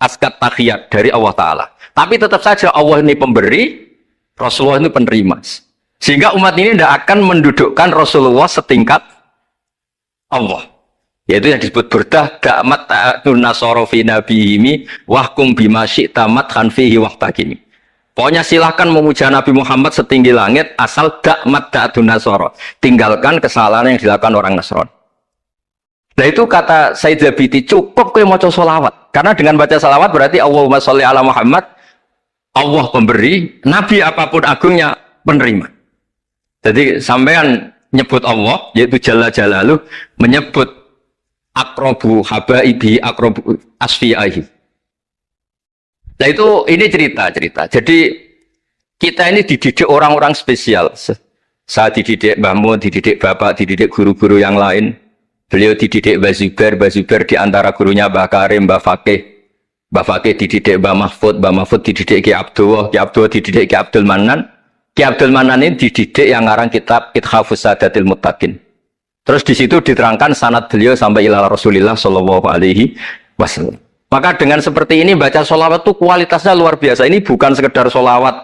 askat tahiyat dari Allah Taala. Tapi tetap saja Allah ini pemberi, Rasulullah ini penerima. Sehingga umat ini tidak akan mendudukkan Rasulullah setingkat Allah. Yaitu yang disebut burdah da'mat ta'atun nasara fi nabiyimi wahkum bima syi'ta madhan fihi wahtakimi. Pokoknya silahkan memuja Nabi Muhammad setinggi langit asal da'mat ta'atun nasara. Tinggalkan kesalahan yang dilakukan orang Nasrani. Nah itu kata Said Zabidi, cukup kowe maca sholawat. Karena dengan baca sholawat berarti Allahumma sholli ala Muhammad Allah pemberi, Nabi apapun agungnya penerima. Jadi sampean nyebut Allah, yaitu Jalla Jalaluh, menyebut akrobu habaibi, akrobu asfi'ahi. Nah itu, ini cerita. Jadi kita ini dididik orang-orang spesial. Saya dididik Mbah Mun, dididik Bapak, dididik guru-guru yang lain. Beliau dididik Mbah Zubair di antara gurunya Mbah Karim, Mbah Fakih dididik Mbah Mahfud dididik Ki Abdullah dididik Ki Abdul Manan. Ki Abdul Manan ini dididik yang ngarang kitab Ithafus Sadatil Muttaqin. Terus di situ diterangkan sanad beliau sampai ila Rasulillah Shallallahu Alaihi Wasallam. Maka dengan seperti ini baca sholawat itu kualitasnya luar biasa. Ini bukan sekedar sholawat.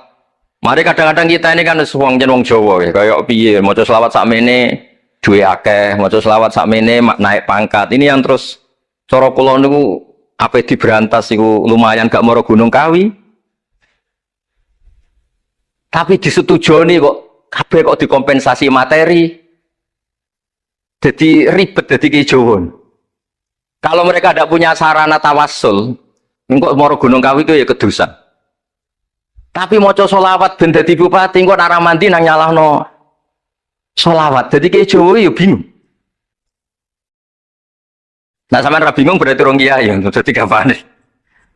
Mari kadang-kadang kita ini kan wong Jawa ya, kayak piye maca sholawat sakmene duwe akeh, maca sholawat sakmene naik pangkat. Ini yang terus cara kula niku apa diberantas iku lumayan gak moro Gunung Kawi. Tapi disetujoni kok kabeh kok dikompensasi materi. Jadi ribet jadi kejauhan. Kalau mereka tidak punya sarana tawassul, engkau moro Gunung Kawi itu ya kedusan. Tapi mau sholawat ben dadi bupati, engkau nara mandi nang nyalahno sholawat. Jadi kejauhan ya bingung. Nah sampean ra bingung berarti rong kiai ya, dadi gapane.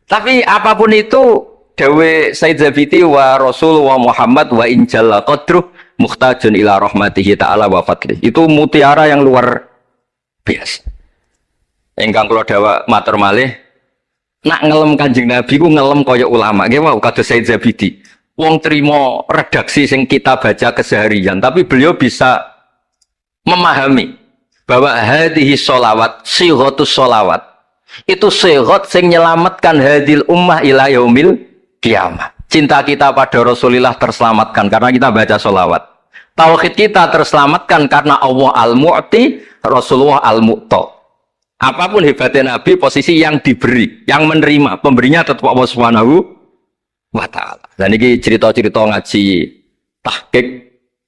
Tapi apapun itu dawe Said Zabiti wa Rasul wa Muhammad wa injalla qadruh muhtajun ila rahmatihi ta'ala wa fadlih. Itu mutiara yang luar biasa. Engkang kula dawa matur malih, nak ngelem Kanjeng Nabi ku ngelem kaya ulama. Nggih wau kados Said Zabidi. Wong trimo redaksi sing kita baca keseharian, tapi beliau bisa memahami bahwa hadhihi sholawat, sighatus sholawat. Itu sighat sing nyelamatkan hadil ummah ila yaumil qiyamah. Cinta kita pada Rasulullah terselamatkan karena kita baca sholawat. Tauhid kita terselamatkan karena Allah al-Mu'ti, Rasulullah al-Mu'ta. Apapun hebatnya Nabi, posisi yang diberi, yang menerima, pemberinya tetap Allah Subhanahu wa ta'ala. Dan ini cerita-cerita ngaji tahqiq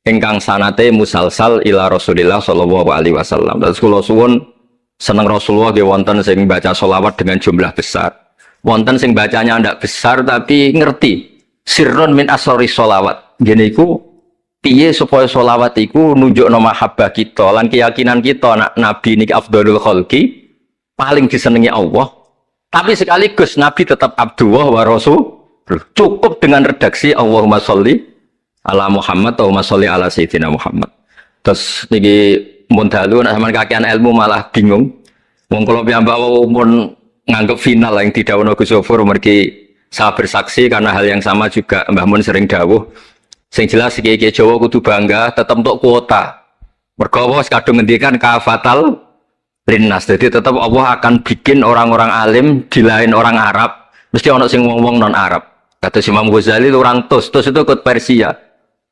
ingkang sanate musalsal ila Rasulillah sallallahu alaihi wasallam. Dan kula suwun seneng Rasulullah nggih wonten sing baca sholawat dengan jumlah besar. Wonten sing bacanya ndak besar tapi ngerti sirrun min asrori sholawat. Ngene iku piye supaya sholawat iku nunjukno mahabbah kita lan keyakinan kita nak Nabi niki afdhalul khalqi, paling disenengi Allah. Tapi sekaligus Nabi tetap Abdullah wa Rasul. Cukup dengan redaksi Allahumma sholli ala Muhammad, Allahumma sholli ala Sayyidina Muhammad. Terus niki mun dalu nek sampean kakean ilmu malah bingung. Wong kula piyambak pun nganggep final yang didhawuhna Gus Zofur mergi saya bersaksi karena hal yang sama juga Mbah Mun sering dawuh. Sing jelas iki Jawa kudu bangga tetap untuk kuota. Mergo Allah kadung ngendikan kafatal linnas. Jadi tetap Allah akan bikin orang-orang alim di lain orang Arab, mesti ono sing wong-wong non Arab. Kata Imam Ghazali itu orang Tus itu ikut Persia.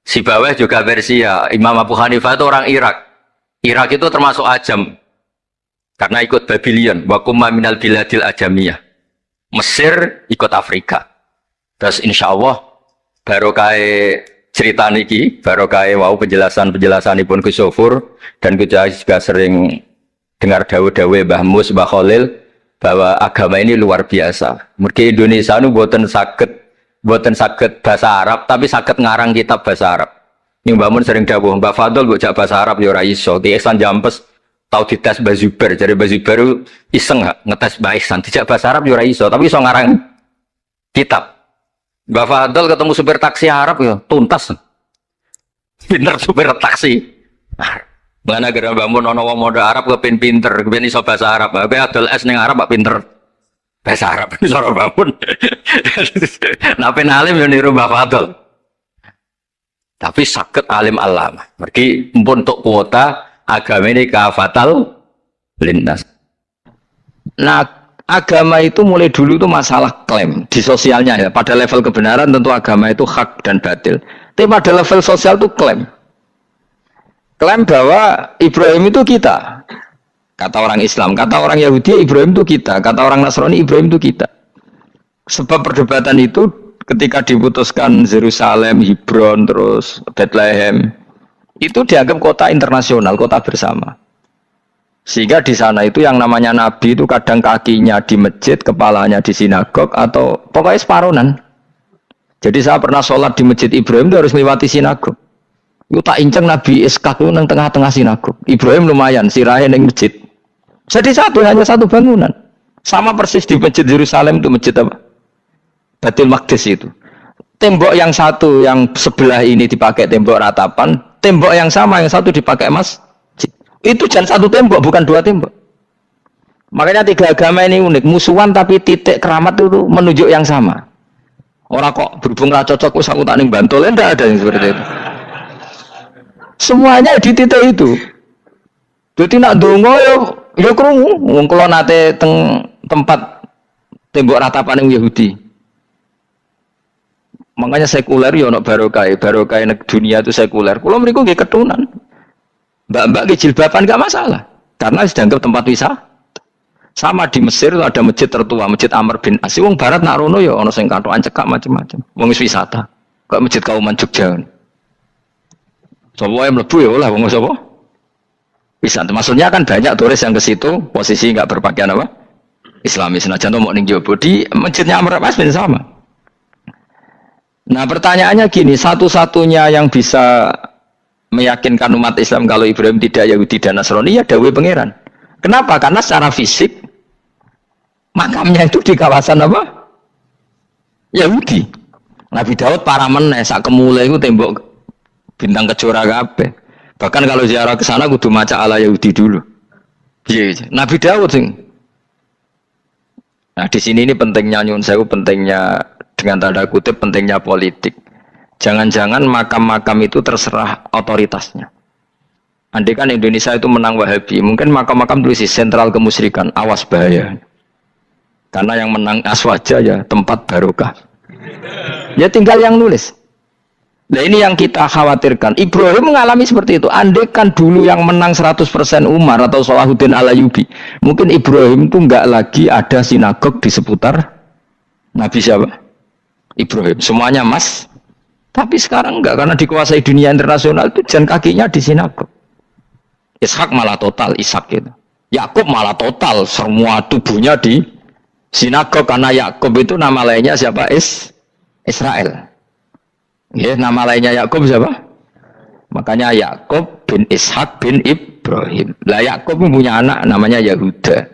Si Baweh juga Persia. Imam Abu Hanifah itu orang Irak. Irak itu termasuk Ajam. Karena ikut Babylon, wa kumma minal biladil ajamiyah. Mesir ikut Afrika. Terus insya Allah barokah cerita niki, barokah wau penjelasan-penjelasanipun Gus Zofur dan kita juga sering dengar dawuh-dawuh Mbah Mus, Mbah Khalil bahwa agama ini luar biasa. Mergi Indonesia nu boten saged bahasa Arab tapi saged ngarang kitab bahasa Arab. Yang Mbah Mun sering dawuh, Mbah Fadl mbok jak bahasa Arab ya ora iso. Ki Ihsan Jampes tau dites Mbah Zubair, jadi Mbah Zubair iseng ngetes Mbah Ihsan dijak bahasa Arab ya ora iso, tapi iso ngarang kitab. Mbah Fadl ketemu supir taksi Arab ya tuntas. Pinter supir taksi. Mana gara Mbah Mun ana wong modal Arab kepen pinter, kepen iso bahasa Arab. Kowe adol es ning Arab kok pinter bahasa Arab. Iso Mbah Mun. Nah pen alim yo niru Mbah Fadl. Tapi sakit alim alama. Mergi mumpun untuk kuota agama ini kafatal linnas. Nah, agama itu mulai dulu itu masalah klaim di sosialnya ya. Pada level kebenaran tentu agama itu hak dan batil. Tapi pada level sosial itu klaim. Klaim bahwa Ibrahim itu kita. Kata orang Islam, kata orang Yahudi Ibrahim itu kita, kata orang Nasrani Ibrahim itu kita. Sebab perdebatan itu ketika diputuskan Yerusalem, Hebron, terus Bethlehem, itu dianggap kota internasional, kota bersama. Sehingga di sana itu yang namanya Nabi itu kadang kakinya di masjid, kepalanya di sinagog, atau pokoknya separunan. Jadi saya pernah sholat di Masjid Ibrahim itu harus melewati sinagog. Itu tak inceng Nabi Ishak itu nang tengah-tengah sinagog. Ibrahim lumayan sirahe ning masjid. Jadi hanya satu bangunan. Sama persis di Masjid Yerusalem itu masjid apa? Baitul Maqdis itu. Tembok yang satu yang sebelah ini dipakai tembok ratapan, tembok yang sama yang satu dipakai masjid. Itu jangan satu tembok, bukan dua tembok. Makanya tiga agama ini unik, musuhan tapi titik keramat itu menunjuk yang sama. Orang kok berhubung ra cocok wis aku tak ning Bantul, enggak ada yang seperti itu. Semuanya di titik itu. Jadi nak donga yo krungu, wong kula nate teng tempat tembok ratapan Yahudi. Makanya sekuler yo ono barokah dunia itu sekuler. Kula mriku nggih ketunan. Mbak-mbak nggih jilbaban enggak masalah. Karena dianggap tempat wisata. Sama di Mesir itu ada masjid tertua, Masjid Amr bin As. Wong barat nak rono ya ana sing katokan cekak macam-macam. Wong wisata. Kok Masjid Kauman Jogja. Sapa yang mlebu ya oleh wong sapa? Wisata. Maksudnya kan banyak turis yang ke situ posisi enggak berpakaian apa? Islami. Senajan mau ning jowo di Masjidnya Amr bin As sama. Nah pertanyaannya gini, satu-satunya yang bisa meyakinkan umat Islam kalau Ibrahim tidak Yahudi dan Nasrani ya dawuh pangeran. Kenapa? Karena secara fisik makamnya itu di kawasan apa? Yahudi. Nabi Daud para meneh sak kemule iku tembok bintang kejora kabeh. Bahkan kalau ziarah ke sana kudu maca ala Yahudi dulu. Iya, Nabi Daud sing. Nah, di sini ini pentingnya nyun sewu, pentingnya dengan tanda kutip pentingnya politik. Jangan-jangan makam-makam itu terserah otoritasnya. Andai kan Indonesia itu menang Wahabi, mungkin makam-makam tulis sentral kemusyrikan, awas bahaya. Karena yang menang Aswaja ya tempat barokah. Ya tinggal yang nulis. Nah ini yang kita khawatirkan. Ibrahim mengalami seperti itu. Andai kan dulu yang menang 100% Umar atau Salahuddin Al-Ayyubi, mungkin Ibrahim itu enggak lagi ada sinagog di seputar Nabi siapa? Ibrahim. Semuanya mas. Tapi sekarang enggak, karena dikuasai dunia internasional itu jalan kakinya di sinagog. Ishak malah total Ishak gitu. Yakub malah total semua tubuhnya di sinagog karena Yakub itu nama lainnya siapa? Israel. Ya, nama lainnya Yakub siapa? Makanya Yakub bin Ishak bin Ibrahim. Lah Yakub punya anak namanya Yahuda.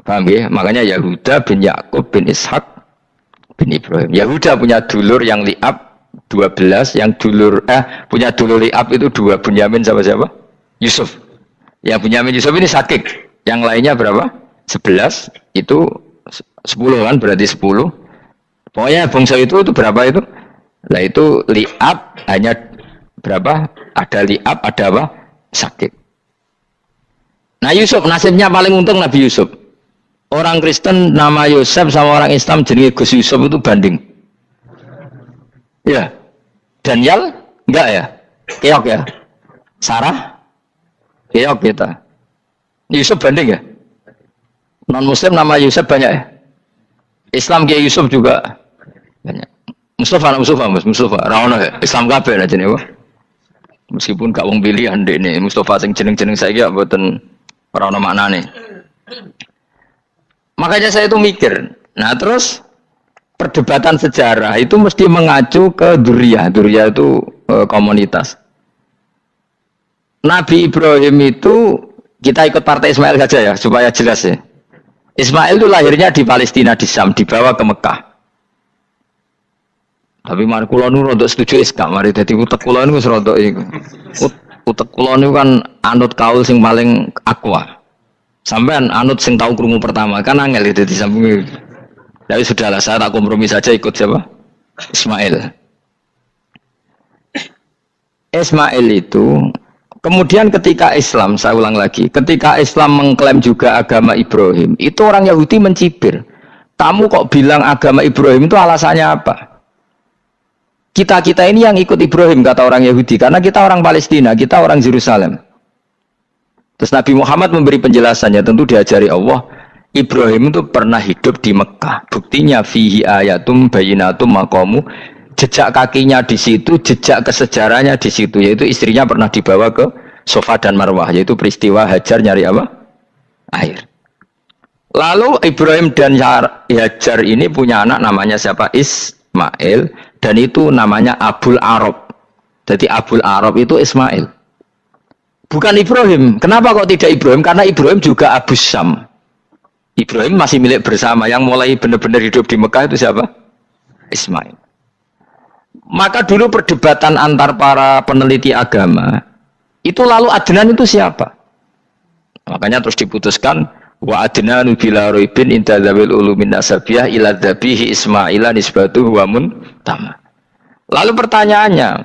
Paham ya? Makanya Yahuda bin Yakub bin Ishak bin Ibrahim. Yahuda punya dulur yang li'ab 12, yang dulur punya dulur li'ab itu 2, Bunyamin sama siapa? Yusuf. Yang Bunyamin Yusuf ini sakit. Yang lainnya berapa? 11. Itu 10 kan, berarti 10. Pokoknya bangsa itu berapa itu? Lah itu li'ab hanya berapa? Ada li'ab, ada apa? Sakit. Nah Yusuf nasibnya paling untung Nabi Yusuf. Orang Kristen nama Yusuf sama orang Islam jenenge Gus Yusuf itu banding. Ya. Daniel enggak ya? Keok ya? Sarah? Keok kita. Yusuf banding ya? Non muslim nama Yusuf banyak ya? Islam Kiai Yusuf juga banyak. Mustafa Rawono ya? Islam kabeh lah jenenge. Meskipun gak wong pilihan ini Mustafa sing jeneng-jeneng saiki ya mboten ora ono maknane. Makanya saya itu mikir. Nah terus perdebatan sejarah itu mesti mengacu ke Duriyah. Duriyah itu komunitas. Nabi Ibrahim itu kita ikut partai Ismail saja ya supaya jelas ya. Ismail itu lahirnya di Palestina di Syam, dibawa ke Mekah. Tapi mari kula nu rodok setuju Islam, mari dadi utek kula niku wis rodok iku. Utek kula niku kan anut kaul sing paling akwa. Sampean anut sing tahu krungu pertama kan angel dadi sambung. Tapi sudahlah saya tak kompromi saja ikut siapa? Ismail. Ismail itu kemudian ketika Islam, saya ulang lagi, ketika Islam mengklaim juga agama Ibrahim, itu orang Yahudi mencibir. Kamu kok bilang agama Ibrahim itu alasannya apa? Kita ini yang ikut Ibrahim, kata orang Yahudi, karena kita orang Palestina, kita orang Yerusalem. Terus Nabi Muhammad memberi penjelasannya, tentu diajari Allah, Ibrahim itu pernah hidup di Mekah. Buktinya fihi ayatum bayinatum maqamu, jejak kakinya di situ, jejak kesejarahnya di situ, yaitu istrinya pernah dibawa ke Safa dan Marwah, yaitu peristiwa Hajar nyari apa? Air. Lalu Ibrahim dan Hajar ini punya anak namanya siapa? Ismail. Ismail, dan itu namanya Abul Arab. Jadi Abul Arab itu Ismail. Bukan Ibrahim. Kenapa kok tidak Ibrahim? Karena Ibrahim juga Abu Syam. Ibrahim masih milik bersama. Yang mulai benar-benar hidup di Mekah itu siapa? Ismail. Maka dulu perdebatan antar para peneliti agama, itu lalu Adnan itu siapa? Makanya terus diputuskan, wa adnanu bila roibin inda dzawil ulumin nasabiyah ila dzabihi Ismaila nisbatuhu wa muntama. Lalu pertanyaannya,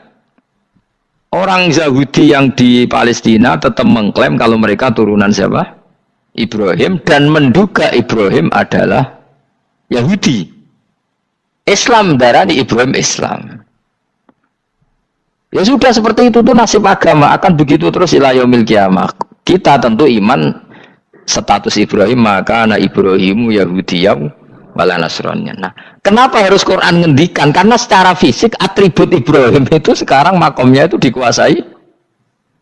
orang Yahudi yang di Palestina tetap mengklaim kalau mereka turunan siapa? Ibrahim, dan menduga Ibrahim adalah Yahudi. Islam darani Ibrahim Islam. Ya sudah seperti itu tuh nasib agama, akan begitu terus ila yaumil qiyamah. Kita tentu iman status Ibrahim, maka anak Ibrahimu Yahudiyah wala Nasraniyah. Nah, kenapa harus Quran ngendikan? Karena secara fisik atribut Ibrahim itu sekarang makomnya itu dikuasai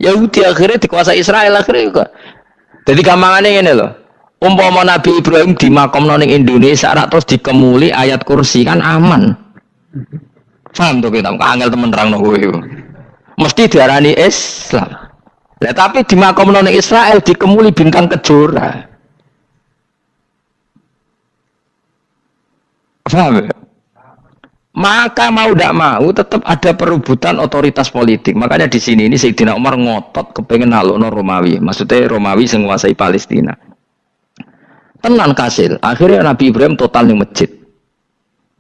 Yahudi, akhirnya dikuasai Israel akhirnya juga. Jadi gampangannya ini loh. Umpama Nabi Ibrahim di makom ning Indonesia terus dikemuli ayat kursi kan aman. Paham tuh kita, angel temen terang kowe. Mesti diarani Islam. Lah tapi di makom ning Israel dikemuli bintang kejora. Paham ya? Maka mau tidak mau tetap ada perebutan otoritas politik. Makanya di sini ini Sayyidina Umar ngotot kepengen nalukno Romawi. Maksudnya Romawi sing nguasai Palestina. Tenan kasil. Akhirnya Nabi Ibrahim total ning masjid.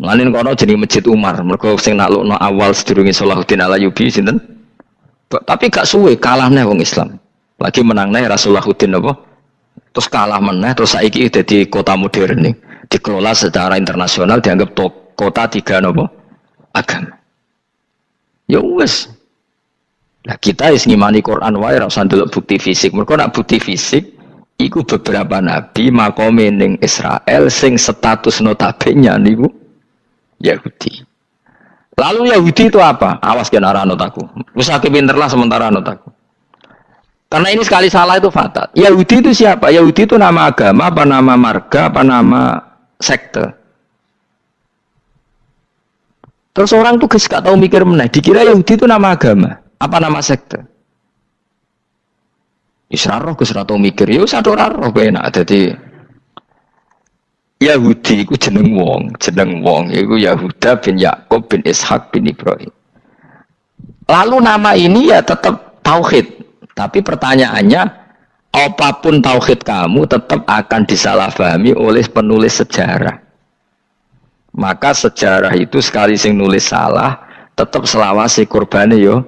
Mulane kono jenenge Masjid Umar. Mergo sing naklukno awal sedurunge Salahuddin Alayubi sinten? Tapi gak suwe kalahne wong Islam. Lagi menangne Rasulullahuddin apa? Terus kalah meneh terus saiki dadi kota modern nih. Dikelola secara internasional dianggap kota tiga napa? Agama. Ya wis. Lah kita wis ngimani Quran wae ora usah ndelok bukti fisik. Mergo nek bukti fisik iku beberapa nabi makome ning Israel sing status notabene niku Yahudi. Lalu Yahudi itu apa? Awas kena anut aku. Wis akeh pinter lah sementara anut aku. Karena ini sekali salah itu fatal. Yahudi itu siapa? Yahudi itu nama agama, apa nama marga, apa nama sekte. Terus orang tuh gak tahu mikir meneh. Dikira Yahudi itu nama agama, apa nama sekte. Israroh gus ora tau mikir. Ya wis ora roh enak dadi Yahudi iku jeneng wong iku Yahuda bin Yakub bin Ishak bin Ibrahim. Lalu nama ini ya tetap tauhid, tapi pertanyaannya apapun tauhid kamu tetap akan disalahpahami oleh penulis sejarah. Maka sejarah itu sekali sing nulis salah, tetap selawase kurbane yo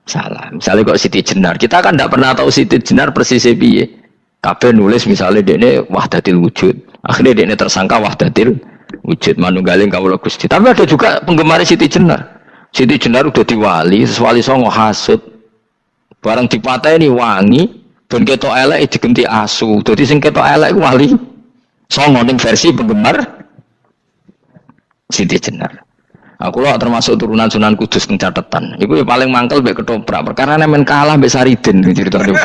salah. Misalnya kok Siti Jenar, kita kan tidak pernah tahu Siti Jenar persis piye. Kabeh nulis misalnya dekne wahdatil wujud. Akhirnya dekne tersangka wahdatil wujud manunggaling kawula Gusti. Tapi ada juga penggemar Siti Jenar. Siti Jenar udah diwali, wali songo hasud. Barang dipateni wangi, ben ketok elek digenti asu. Dadi sing ketok elek wali songo ning versi penggemar Siti Jenar. Aku lah termasuk turunan Sunan Kudus ning catatan. Iku paling mangkel mbek ketoprak. Perkara men kalah mbek Saridin ceritane.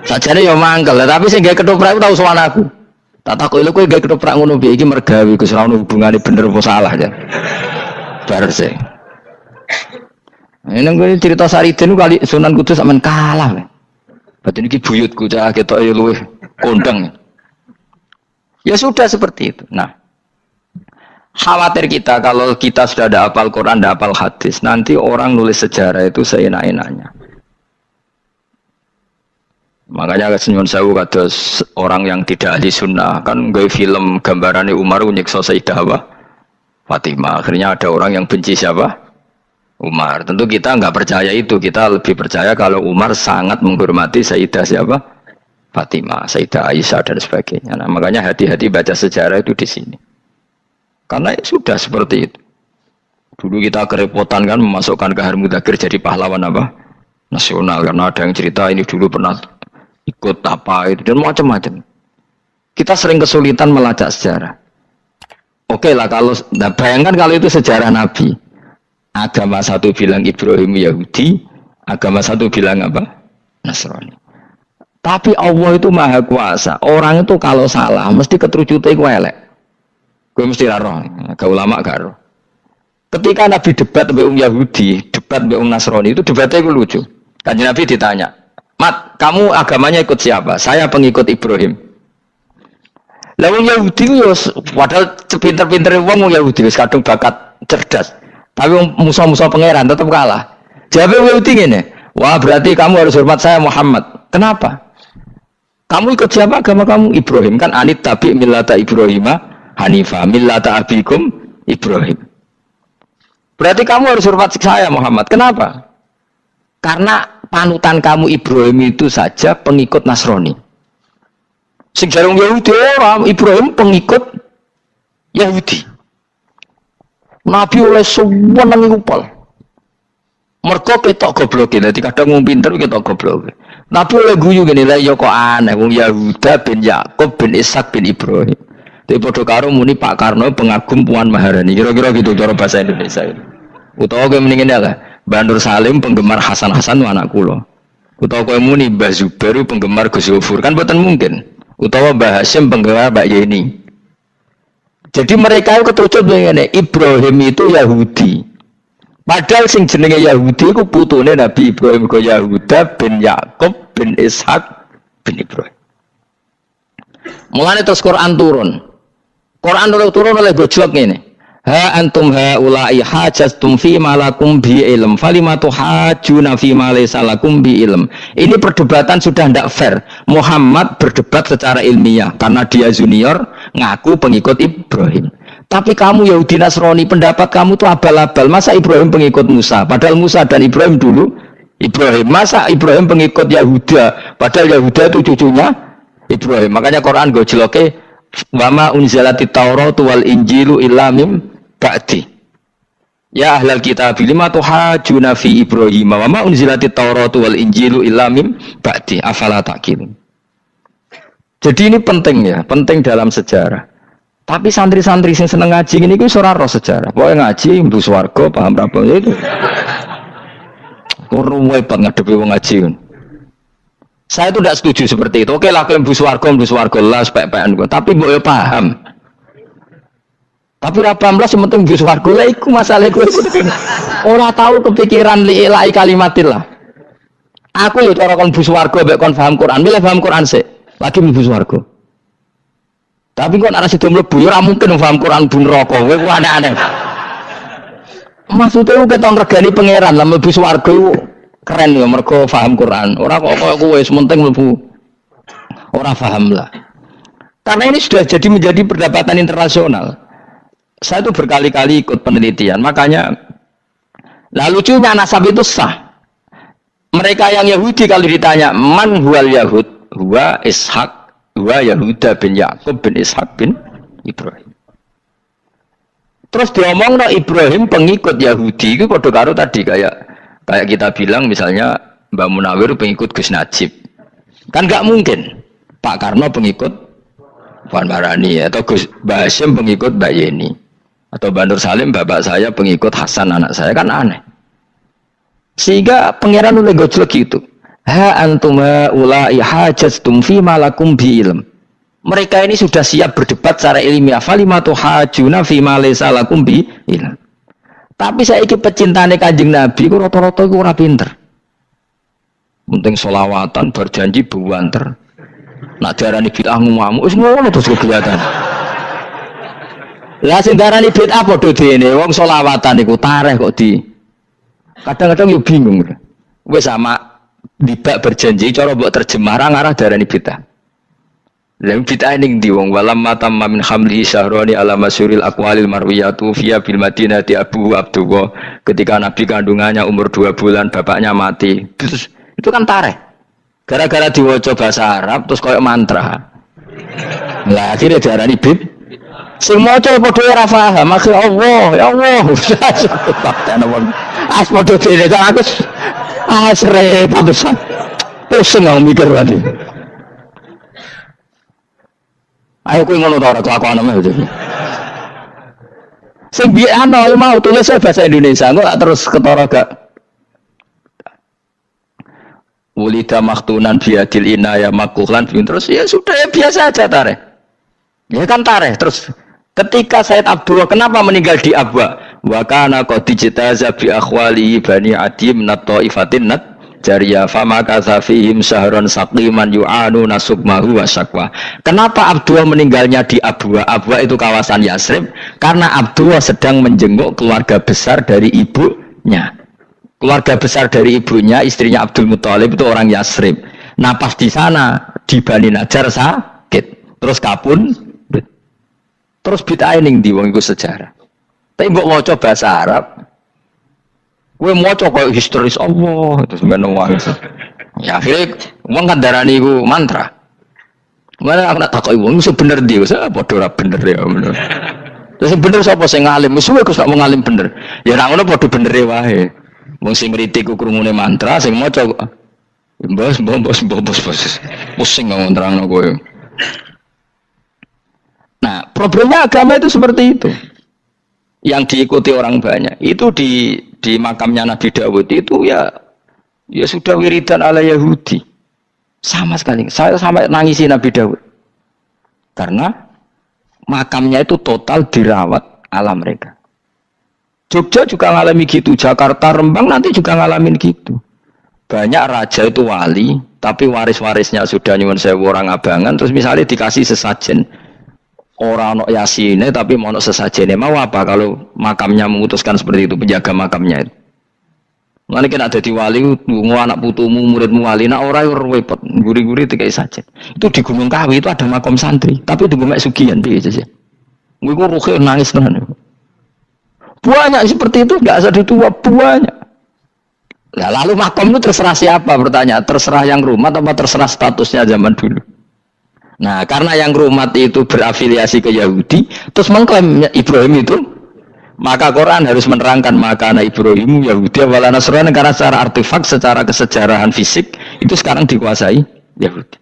Sajane ya mangkel, tapi sing gawe ketoprak iku tau sowan aku. Tak takoki lho kowe gawe ketoprak ngono piye iki mergawi Gus ora ono hubungane bener apa salah ya. Bar sih. Ini gue cerita Saridin kali Sunan Kudus sampean kalah. Berarti iki buyutku cah ketok ya luwih kondang. Ya sudah seperti itu. Nah, khawatir kita kalau kita sudah ada hafal Quran, ada hafal hadis, nanti orang nulis sejarah itu seenak-enaknya. Makanya senyum sewu kados orang yang tidak ahli sunnah kan gawe film gambarannya Umar nyiksa Sayyidah Fatimah. Akhirnya ada orang yang benci siapa? Umar. Tentu kita nggak percaya itu. Kita lebih percaya kalau Umar sangat menghormati Sayyidah siapa? Fatimah, Sayyidah Aisyah dan sebagainya. Nah, makanya hati-hati baca sejarah itu di sini. Karena ya sudah seperti itu. Dulu kita kerepotan kan memasukkan Kahar Mudzakkir jadi pahlawan apa? Nasional karena ada yang cerita ini dulu pernah ikut apa itu dan macam-macam. Kita sering kesulitan melacak sejarah. Oke lah kalau nah bayangkan kalau itu sejarah Nabi. Agama satu bilang Ibrahim Yahudi, agama satu bilang apa? Nasrani. Tapi Allah itu maha kuasa. Orang itu kalau salah mesti keterucute iku elek. Kowe mesti ra roh, gak ulama gak roh. Ketika Nabi debat dengan Yahudi, debat dengan Nasrani, itu debatnya itu lucu. Kanjeng Nabi ditanya, Mat, kamu agamanya ikut siapa? Saya pengikut Ibrahim. Lalu Yahudi itu, padahal pinter-pinter wong Yahudi, kadung bakat cerdas. Tapi musuh-musuh pangeran tetap kalah. Jawabnya Yahudi ini, wah berarti kamu harus hormat saya Muhammad. Kenapa? Kamu ikut siapa agama kamu? Ibrahim. Kan anit tabi millata Ibrahimah Hanifah, millata abikum Ibrahim. Berarti kamu harus hormat saya Muhammad. Kenapa? Karena panutan kamu Ibrahim itu saja pengikut Nasrani. Sing jarang Yahudi orang Ibrahim pengikut Yahudi. Nabi oleh semua nang ngupal. Mergo ketok goblok iki. Dadi kadang wong pinter ketok goblok. Nabi oleh guyu ngene lha ya kok aneh wong Yahuda bin Yakub bin Ishak bin Ibrahim. Tapi padha karo muni Pak Karno pengagum Puan Maharani. Kira-kira gitu cara bahasa Indonesia itu. Utawa kowe mendingin ya Mbah Nur Salim penggemar Hasan Hasan anak kula. Utawa kowe muni Mbah Zubair penggemar Gus Zufur kan boten mungkin. Utawa Mbah Hasyim penggemar Mbak Yeni. Jadi mereka itu ketujuh ngene, Ibrahim itu Yahudi. Padahal sing jenenge Yahudi iku putune Nabi Ibrahim kaya Yahuda bin Yakub bin Ishak bin Ibrahim. Mulane terus Quran turun. Quran turun oleh gojlok ngene. Ha antum haula'i hajastum fi ma lakum bi ilm falimatu hajuna fi ma laysa lakum bi ilm. Ini perdebatan sudah tidak fair. Muhammad berdebat secara ilmiah karena dia junior ngaku pengikut Ibrahim. Tapi kamu Yahudi Nasrani pendapat kamu tuh abal-abal. Masa Ibrahim pengikut Musa? Padahal Musa dan Ibrahim dulu Ibrahim. Masa Ibrahim pengikut Yahuda? Padahal Yahuda itu cucunya Ibrahim. Makanya Quran gojloke wama unzalatit Tauratu wal Injilu illa mim ba'di. Ya ahlal kitab lima tuhajuna fi Ibrahim wa ma unzilatit Tauratu wal Injilu illa mim ba'di afala taqilun. Jadi ini penting ya, penting dalam sejarah. Tapi santri-santri yang seneng ngaji ini ku ora roh sejarah. Pokoke ngaji mlebu swarga paham ra apa itu. Kurang hebat ngadepi wong ngaji. Saya itu tidak setuju seperti itu. Oke lah kowe mlebu swarga lah spek-pekan kok. Tapi mbok yo paham. Tapi ora paham lah sing penting mlebu swarga lha iku masalah kowe. Ora tahu kepikiran li ilahi kalimatillah. Aku yo cara kon mlebu swarga mbek kon paham Quran, milih paham Quran sik. Lagi mlebu swarga. Tapi kok ana sida mlebu ya ora mungkin paham Quran bun neraka. Kowe ku aneh-aneh. Maksudnya keton regani pangeran lah mlebu swarga iku keren ya mergo paham Quran. Ora kok kowe wis penting mlebu. Ora paham lah. Karena ini sudah jadi menjadi perdebatan internasional. Saya itu berkali-kali ikut penelitian, makanya lucunya nasab itu sah. Mereka yang Yahudi kalau ditanya man huwal Yahud, huwa Ishak, huwa Yahuda bin Yakub bin Ishak bin Ibrahim. Terus diomong no Ibrahim pengikut Yahudi itu padha karo tadi kayak kita bilang misalnya Mbak Munawir pengikut Gus Najib. Kan nggak mungkin Pak Karno pengikut Puan Maharani atau Gus Mbah Hasyim pengikut Mbak Yeni atau Mbah Nur Salim bapak saya pengikut Hasan anak saya, kan aneh. Sehingga pangeran oleh gojlok gitu. Ha antum ulai hajastum fi malakum bi ilm. Mereka ini sudah siap berdebat secara ilmiah. Falimatu hajuna fi ma laysa lakum bi ilm. Tapi saya iki pecintane Kanjeng Nabi ku rata-rata iku ora pinter. Penting selawatan berjanji buanter. Nak diarani bid'ah ngamuk wis ngono terus kelihatan. Lah sing diarani bid'ah padha dene wong selawatan iku tareh kok di. Kadang-kadang yo bingung. Wis sama dibak berjanji cara mbok terjemah ngarah diarani bid'ah. Lah bid'ah ning ndi wong walam matam min hamlihi syahrani ala masyuril aqwalil marwiyatu fiya bil madinati Abu Abdullah, ketika Nabi kandungannya umur 2 bulan bapaknya mati. Terus itu kan tareh. Gara-gara diwaca bahasa Arab terus koyo mantra. Lah akhirnya diarani bid. Sing maca padha ora paham, akhir Allah, ya Allah. As padha dene aku repot besar. Pusing aku mikir berarti. Ayo kowe ngono ta ora kelakuan ame aja. Sing biyen ana mau tulis bahasa Indonesia, kok terus ketara gak. Wulida maktunan biadil inaya makuhlan terus ya sudah ya biasa aja tareh. Ya kan tareh terus ketika Said Abdullah kenapa meninggal di Abwa? Wa kana qad ijtaza bi akhwalihi bani adim nat taifatin nat Jariya fama kasafihim sahron saqiman yu'anu nasukmahu wa syakwa. Kenapa Abdullah meninggalnya di Abwa? Abwa itu kawasan Yasrib karena Abdullah sedang menjenguk keluarga besar dari ibunya. Keluarga besar dari ibunya, istrinya Abdul Muthalib itu orang Yasrib. Nah pas di sana di Bani Najjar sakit, terus kapun, terus bid'ah ning ndi wong iku sejarah. Tapi mbok waca bahasa Arab. Gue mau coba historis Allah terus menang ya akhirnya uang kan darani gue mantra mana aku nak takut uang itu bener dia saya bodoh bener ya bener terus bener siapa saya ngalim musuhnya aku tak mau ngalim bener ya nak ngono bodoh bener ya wae wong sing ngritik krungune mantra sing mau coba bos pusing ngomong terang gue. Nah problemnya agama itu seperti itu yang diikuti orang banyak itu di makamnya Nabi Dawud itu ya sudah wiridan ala Yahudi sama sekali. Saya sampai nangisi Nabi Dawud karena makamnya itu total dirawat ala mereka. Jogja juga ngalami gitu, Jakarta, Rembang nanti juga ngalamin gitu. Banyak raja itu wali tapi waris-warisnya sudah nyuwun sewu orang abangan terus misalnya dikasih sesajen orang nok yasine tapi mau sesajene mau apa kalau makamnya memutuskan seperti itu penjaga makamnya itu. Nanti kena jadi wali tunggu anak putumu muridmu wali nak orang repot guri-guri tiga saja. Itu di Gunung Kawi itu ada makam santri tapi di Gunung Sugihan biasa saja. Gue rugi nangis tenan. Banyak seperti itu nggak ada tua banyak. Nah, lalu makam itu terserah siapa bertanya terserah yang rumah atau terserah statusnya zaman dulu. Nah, karena yang rumat itu berafiliasi ke Yahudi, terus mengklaim Ibrahim itu, maka Quran harus menerangkan maka Ibrahim Yahudi wala Nasrani karena secara artefak, secara kesejarahan fisik itu sekarang dikuasai Yahudi.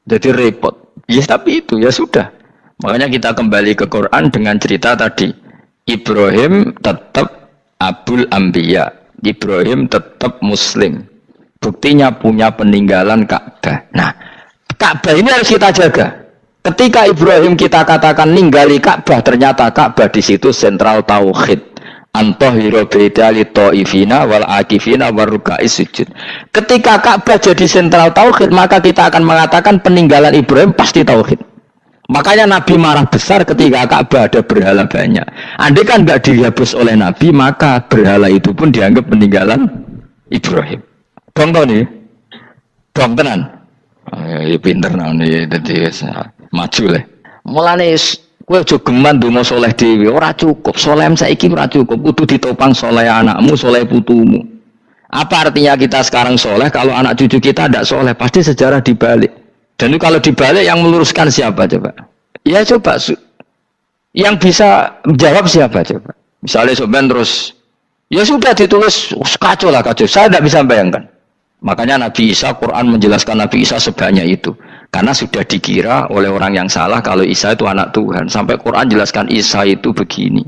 Jadi repot. Ya tapi itu ya sudah. Makanya kita kembali ke Quran dengan cerita tadi. Ibrahim tetap Abul Anbiya. Ibrahim tetap Muslim. Buktinya punya peninggalan Ka'bah. Nah, Ka'bah ini harus kita jaga. Ketika Ibrahim kita katakan ninggali Ka'bah, ternyata Ka'bah di situ sentral tauhid. Antahira bidali ta'ifina wal akifina waruka'is sujud. Ketika Ka'bah jadi sentral tauhid, maka kita akan mengatakan peninggalan Ibrahim pasti tauhid. Makanya Nabi marah besar ketika Ka'bah ada berhala banyak. Andai kan nggak dihapus oleh Nabi, maka berhala itu pun dianggap peninggalan Ibrahim. Dong tau nih? Dong tenan. Ya pinter nih dadi maju le. Mulane kowe aja geman donga saleh dhewe, ora cukup. Saleh saiki ora cukup, kudu ditopang saleh anakmu, saleh putumu. Apa artinya kita sekarang saleh kalau anak cucu kita tidak saleh? Pasti sejarah dibalik. Dan itu kalau dibalik yang meluruskan siapa coba? Ya coba yang bisa menjawab siapa coba? Misalnya soben terus ya sudah ditulis kacau lah kacau. Saya tidak bisa bayangkan. Makanya Nabi Isa, Quran menjelaskan Nabi Isa sebanyak itu. Karena sudah dikira oleh orang yang salah kalau Isa itu anak Tuhan. Sampai Quran jelaskan Isa itu begini.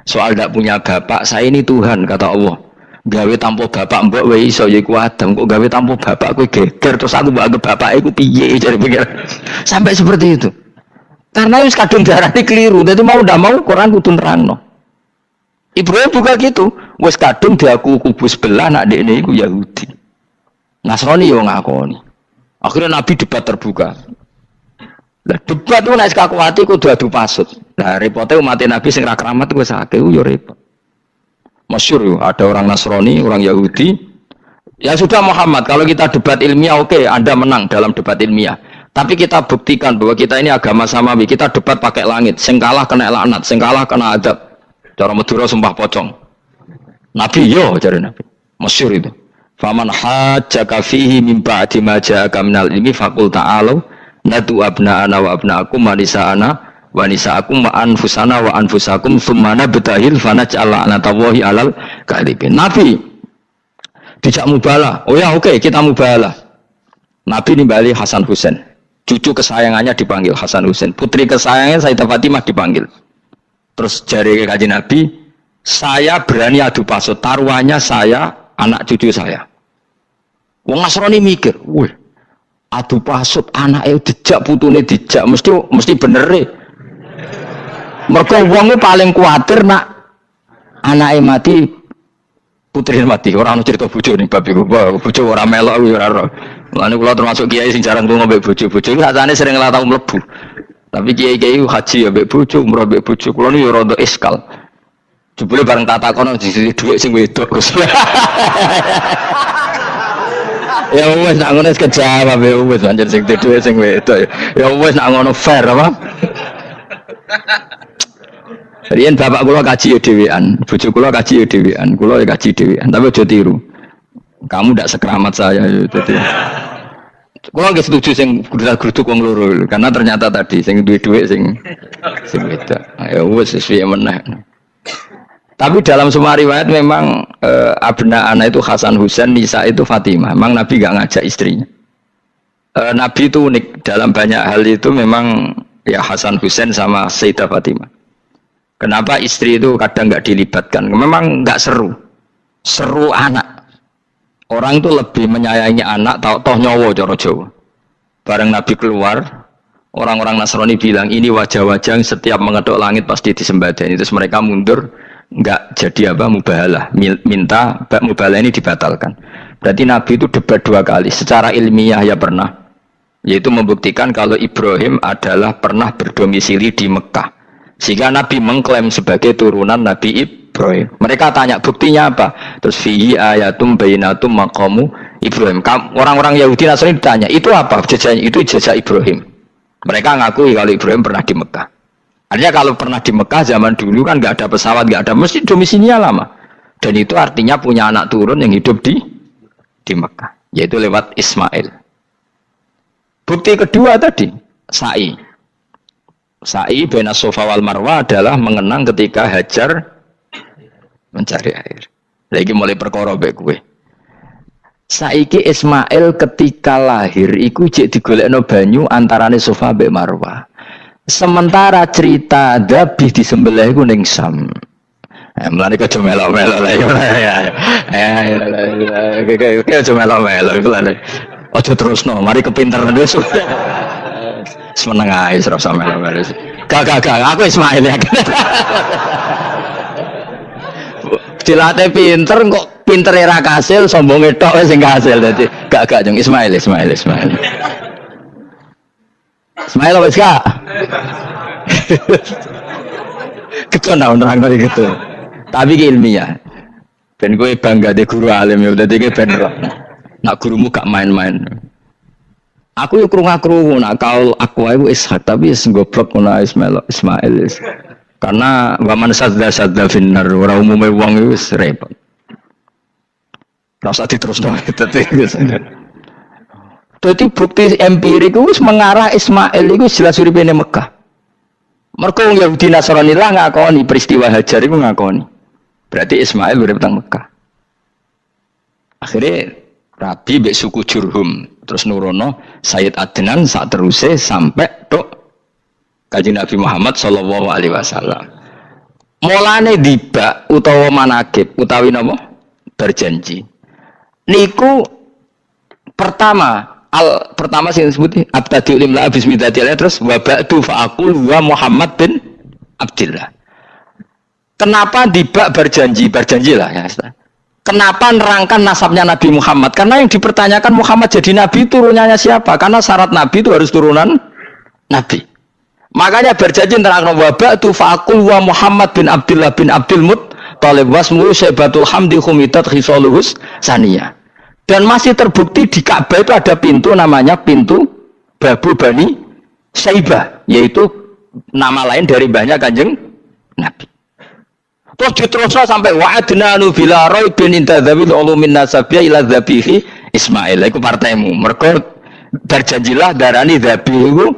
Soal tidak punya bapak, saya ini Tuhan, kata Allah. Gawe tanpa bapak mbok wae iso yaiku Adam. Kok gawe tanpa bapak kowe geger terus aku mbok anggap bapak iku piye jare pikir. Sampai seperti itu. Karena wis kadung darane keliru. Dadi mau ndak mau Quran kudu nerangno. Ibrahim juga gitu. Wis kadung diaku kubu sebelah nak dekne iku Yahudi. Nasrani yo ngakoni. Akhirnya Nabi debat terbuka. Lah debat itu nek kakuati kudu adu pasut. Lah repote umat Nabi sing ra keramat wis akeh yo repot. Masyhur ada orang Nasrani, orang Yahudi. Ya sudah Muhammad, kalau kita debat ilmiah oke, Anda menang dalam debat ilmiah. Tapi kita buktikan bahwa kita ini agama samawi. Kita debat pakai langit, sing kalah kena laknat, sing kalah kena adab. Cara Madura sumpah pocong. Nabi yo jare Nabi. Masyhur itu. Faman hajjaka fihi min ba'di ma ja'aka minal ilmi faqul ta'alu nadu abna'ana wa abna'akum wa nisa'ana wa nisa'akum wa anfusana wa anfusakum thumma nabtahil fanaj'al la'natallahi 'alal kadhibin. Nabi dijak mubalah. Oh ya oke, kita mubalah. Nabi nimbali Hasan Husain. Cucu kesayangannya dipanggil Hasan Husain. Putri kesayangannya Sayyidah Fatimah dipanggil. Terus jari Kanjeng Nabi, saya berani adu pasut. Taruhannya saya, anak cucu saya. Wong Nasrani mikir, wih, adu pasut anake dijak putune dijak mesti bener e. Mergo wong paling kuwatir nak Anake mati, putri mati. Orang cerita bojo ning bab iku. Bojo ora melok ora ora. Mulane kula termasuk kiai sing jarang lunga mbek bojo. Bojo iki sakjane sering ora tau mlebu. Tapi kiai-kiai haji ya mbek bojo, umrah mbek bojo. Kula niku ya rada iskal. Jebule bareng tak takono sisi dhuwit sing wedok. Ya wis nak ngono wis kejawab ya wis anjir sing dhuwit sing wedok. Ya wis nak ngono fair apa? Riyen bapak kula kaji ya dhewean, bojo kula kaji ya dhewean, kula ya kaji dhewean, tapi aja tiru. Kamu ndak sekeramat saya ya dadi. Kula nggih setuju sing grudak-gruduk wong loro karena ternyata tadi sing duwe dhuwit sing wedok. Ya wis sesuai meneh. Tapi dalam semua riwayat memang abna ana itu Hasan Husain, Nisa itu Fatimah. Memang Nabi enggak ngajak istrinya. Nabi itu unik dalam banyak hal itu memang ya Hasan Husain sama Sayyidah Fatimah. Kenapa istri itu kadang nggak dilibatkan? Memang nggak seru, seru anak. Orang itu lebih menyayangi anak, toh nyawa cara Jawa. Bareng Nabi keluar, orang-orang Nasrani bilang ini wajah-wajah yang setiap mengetuk langit pasti disembadani. Terus mereka mundur, nggak jadi apa mubahalah, minta mubahalah ini dibatalkan. Berarti Nabi itu debat 2 kali. Secara ilmiah ya pernah, yaitu membuktikan kalau Ibrahim adalah pernah berdomisili di Mekah. Sehingga Nabi mengklaim sebagai turunan Nabi Ibrahim. Mereka tanya buktinya apa? Terus fihi ayatum bainatum maqamu Ibrahim. Orang-orang Yahudi Nasrani ditanya, itu apa? Jejaknya itu jejak Ibrahim. Mereka ngakui kalau Ibrahim pernah di Mekah. Artinya kalau pernah di Mekah zaman dulu kan nggak ada pesawat, nggak ada, mesti domisilinya lama. Dan itu artinya punya anak turun yang hidup di Mekah, yaitu lewat Ismail. Bukti kedua tadi, sa'i. Sa'i baina Safa wal Marwah adalah mengenang ketika Hajar mencari air. Lagi mulai perkara mbek kowe. Saiki Ismail ketika lahir iku jek digolekno banyu antarane Safa mbek Marwah. Sementara cerita Dhabi disembelih iku ning Sam. Mulane kok aja melo-melo lah ya. Aja melo-melo iku lha. Aja terusno, mari kepinteran wis. Seneng ae serasa melo-melo. Gak, aku Ismail ya. Cilate pinter kok pintere ra kasil, sombonge tok wis sing kasil dadi. Gak jeng Ismail. Ismail wis gak. Ketona nerangno gitu. Tapi ki ilmiah. Ben kowe bangga de guru alim ya dadi ki ben nak gurumu gak main-main. Aku yo krungu-krungu nak kaul aku ae Ishaq tapi wis goblok ngono Ismail. Karena waman sadda finnar ora umume wong wis repot. Ora usah diterusno dadi bukti empirik wis mengarah Ismail iku jelas uripe ning Mekah. Mergo wong Yahudi Nasrani lah ngakoni peristiwa Hajar iku ngakoni. Berarti Ismail urip teng Mekah. Akhirnya Rabi mbek suku Jurhum terus nurono Sayyid Adnan sak teruse sampai tok Kanjeng Nabi Muhammad sallallahu alaihi wasallam. Mulane dibak utawa manakib utawi napa? Berjanji. Niku pertama sing disebut abtadi limla bismillah terus wa ba'du fa aqul wa Muhammad bin Abdullah. Kenapa dibak berjanji lah ya. Kenapa nerangkan nasabnya Nabi Muhammad? Karena yang dipertanyakan Muhammad jadi Nabi turunannya siapa? Karena syarat Nabi itu harus turunan Nabi. Makanya berjanji nerangkan wabak tu faqul wa Muhammad bin Abdullah bin Abdul Muttalib wasmu Syaibatul Hamdi Khumitat Khisaluhus Saniyah. Dan masih terbukti di Ka'bah itu ada pintu namanya pintu Babu Bani Syaibah, yaitu nama lain dari banyak Kanjeng Nabi. Terus diterusnya sampai wa'adnanu bila raibin intadzabil ulumin nasabiyah ila dzabihi Ismail. Iku partaimu. Mereka berjanjilah darani dzabihu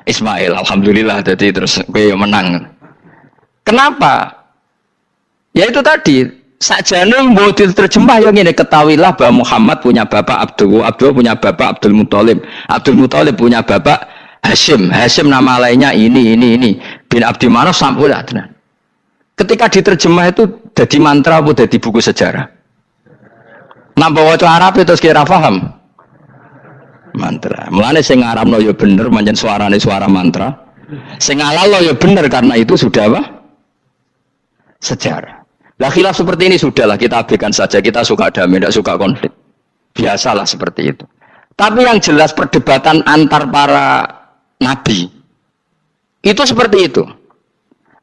Ismail. Alhamdulillah jadi terus kowe menang. Kenapa? Ya itu tadi sakjane mbok diterjemah yang ini ketahuilah bahwa Muhammad punya bapak Abdul punya bapak Abdul Muthalib punya bapak Hashim nama lainnya ini bin Abdi Manaf sampai Adnan. Ketika diterjemah itu jadi mantra atau jadi buku sejarah. Nambah waca Arab itu kira paham. Mantra. Mulane sing ngarapno ya bener pancen suarane suara mantra. Sing ngalalo ya bener karena itu sudah apa? Sejarah. Lah khilaf seperti ini sudahlah kita abaikan saja. Kita suka damai, tidak suka konflik. Biasalah seperti itu. Tapi yang jelas perdebatan antar para nabi itu seperti itu.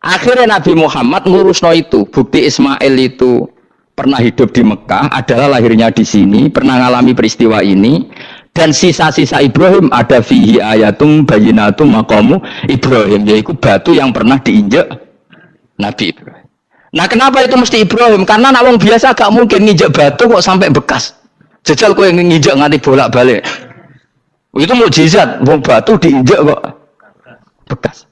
Akhirnya Nabi Muhammad ngurusno itu. Bukti Ismail itu pernah hidup di Mekah, adalah lahirnya di sini, pernah mengalami peristiwa ini. Dan sisa-sisa Ibrahim ada fihi ayatum bayinatum maqamu Ibrahim, yaitu batu yang pernah diinjak Nabi Ibrahim. Nah kenapa itu mesti Ibrahim? Karena nak wong biasa gak mungkin nginjak batu kok sampai bekas. Jajal kowe nginjak nganti bolak-balik. Itu mukjizat, wong batu diinjak kok bekas.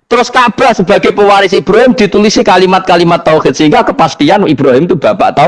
Terus Ka'bah sebagai pewaris Ibrahim ditulisi kalimat-kalimat tauhid sehingga kepastian Ibrahim itu bapak tauhid.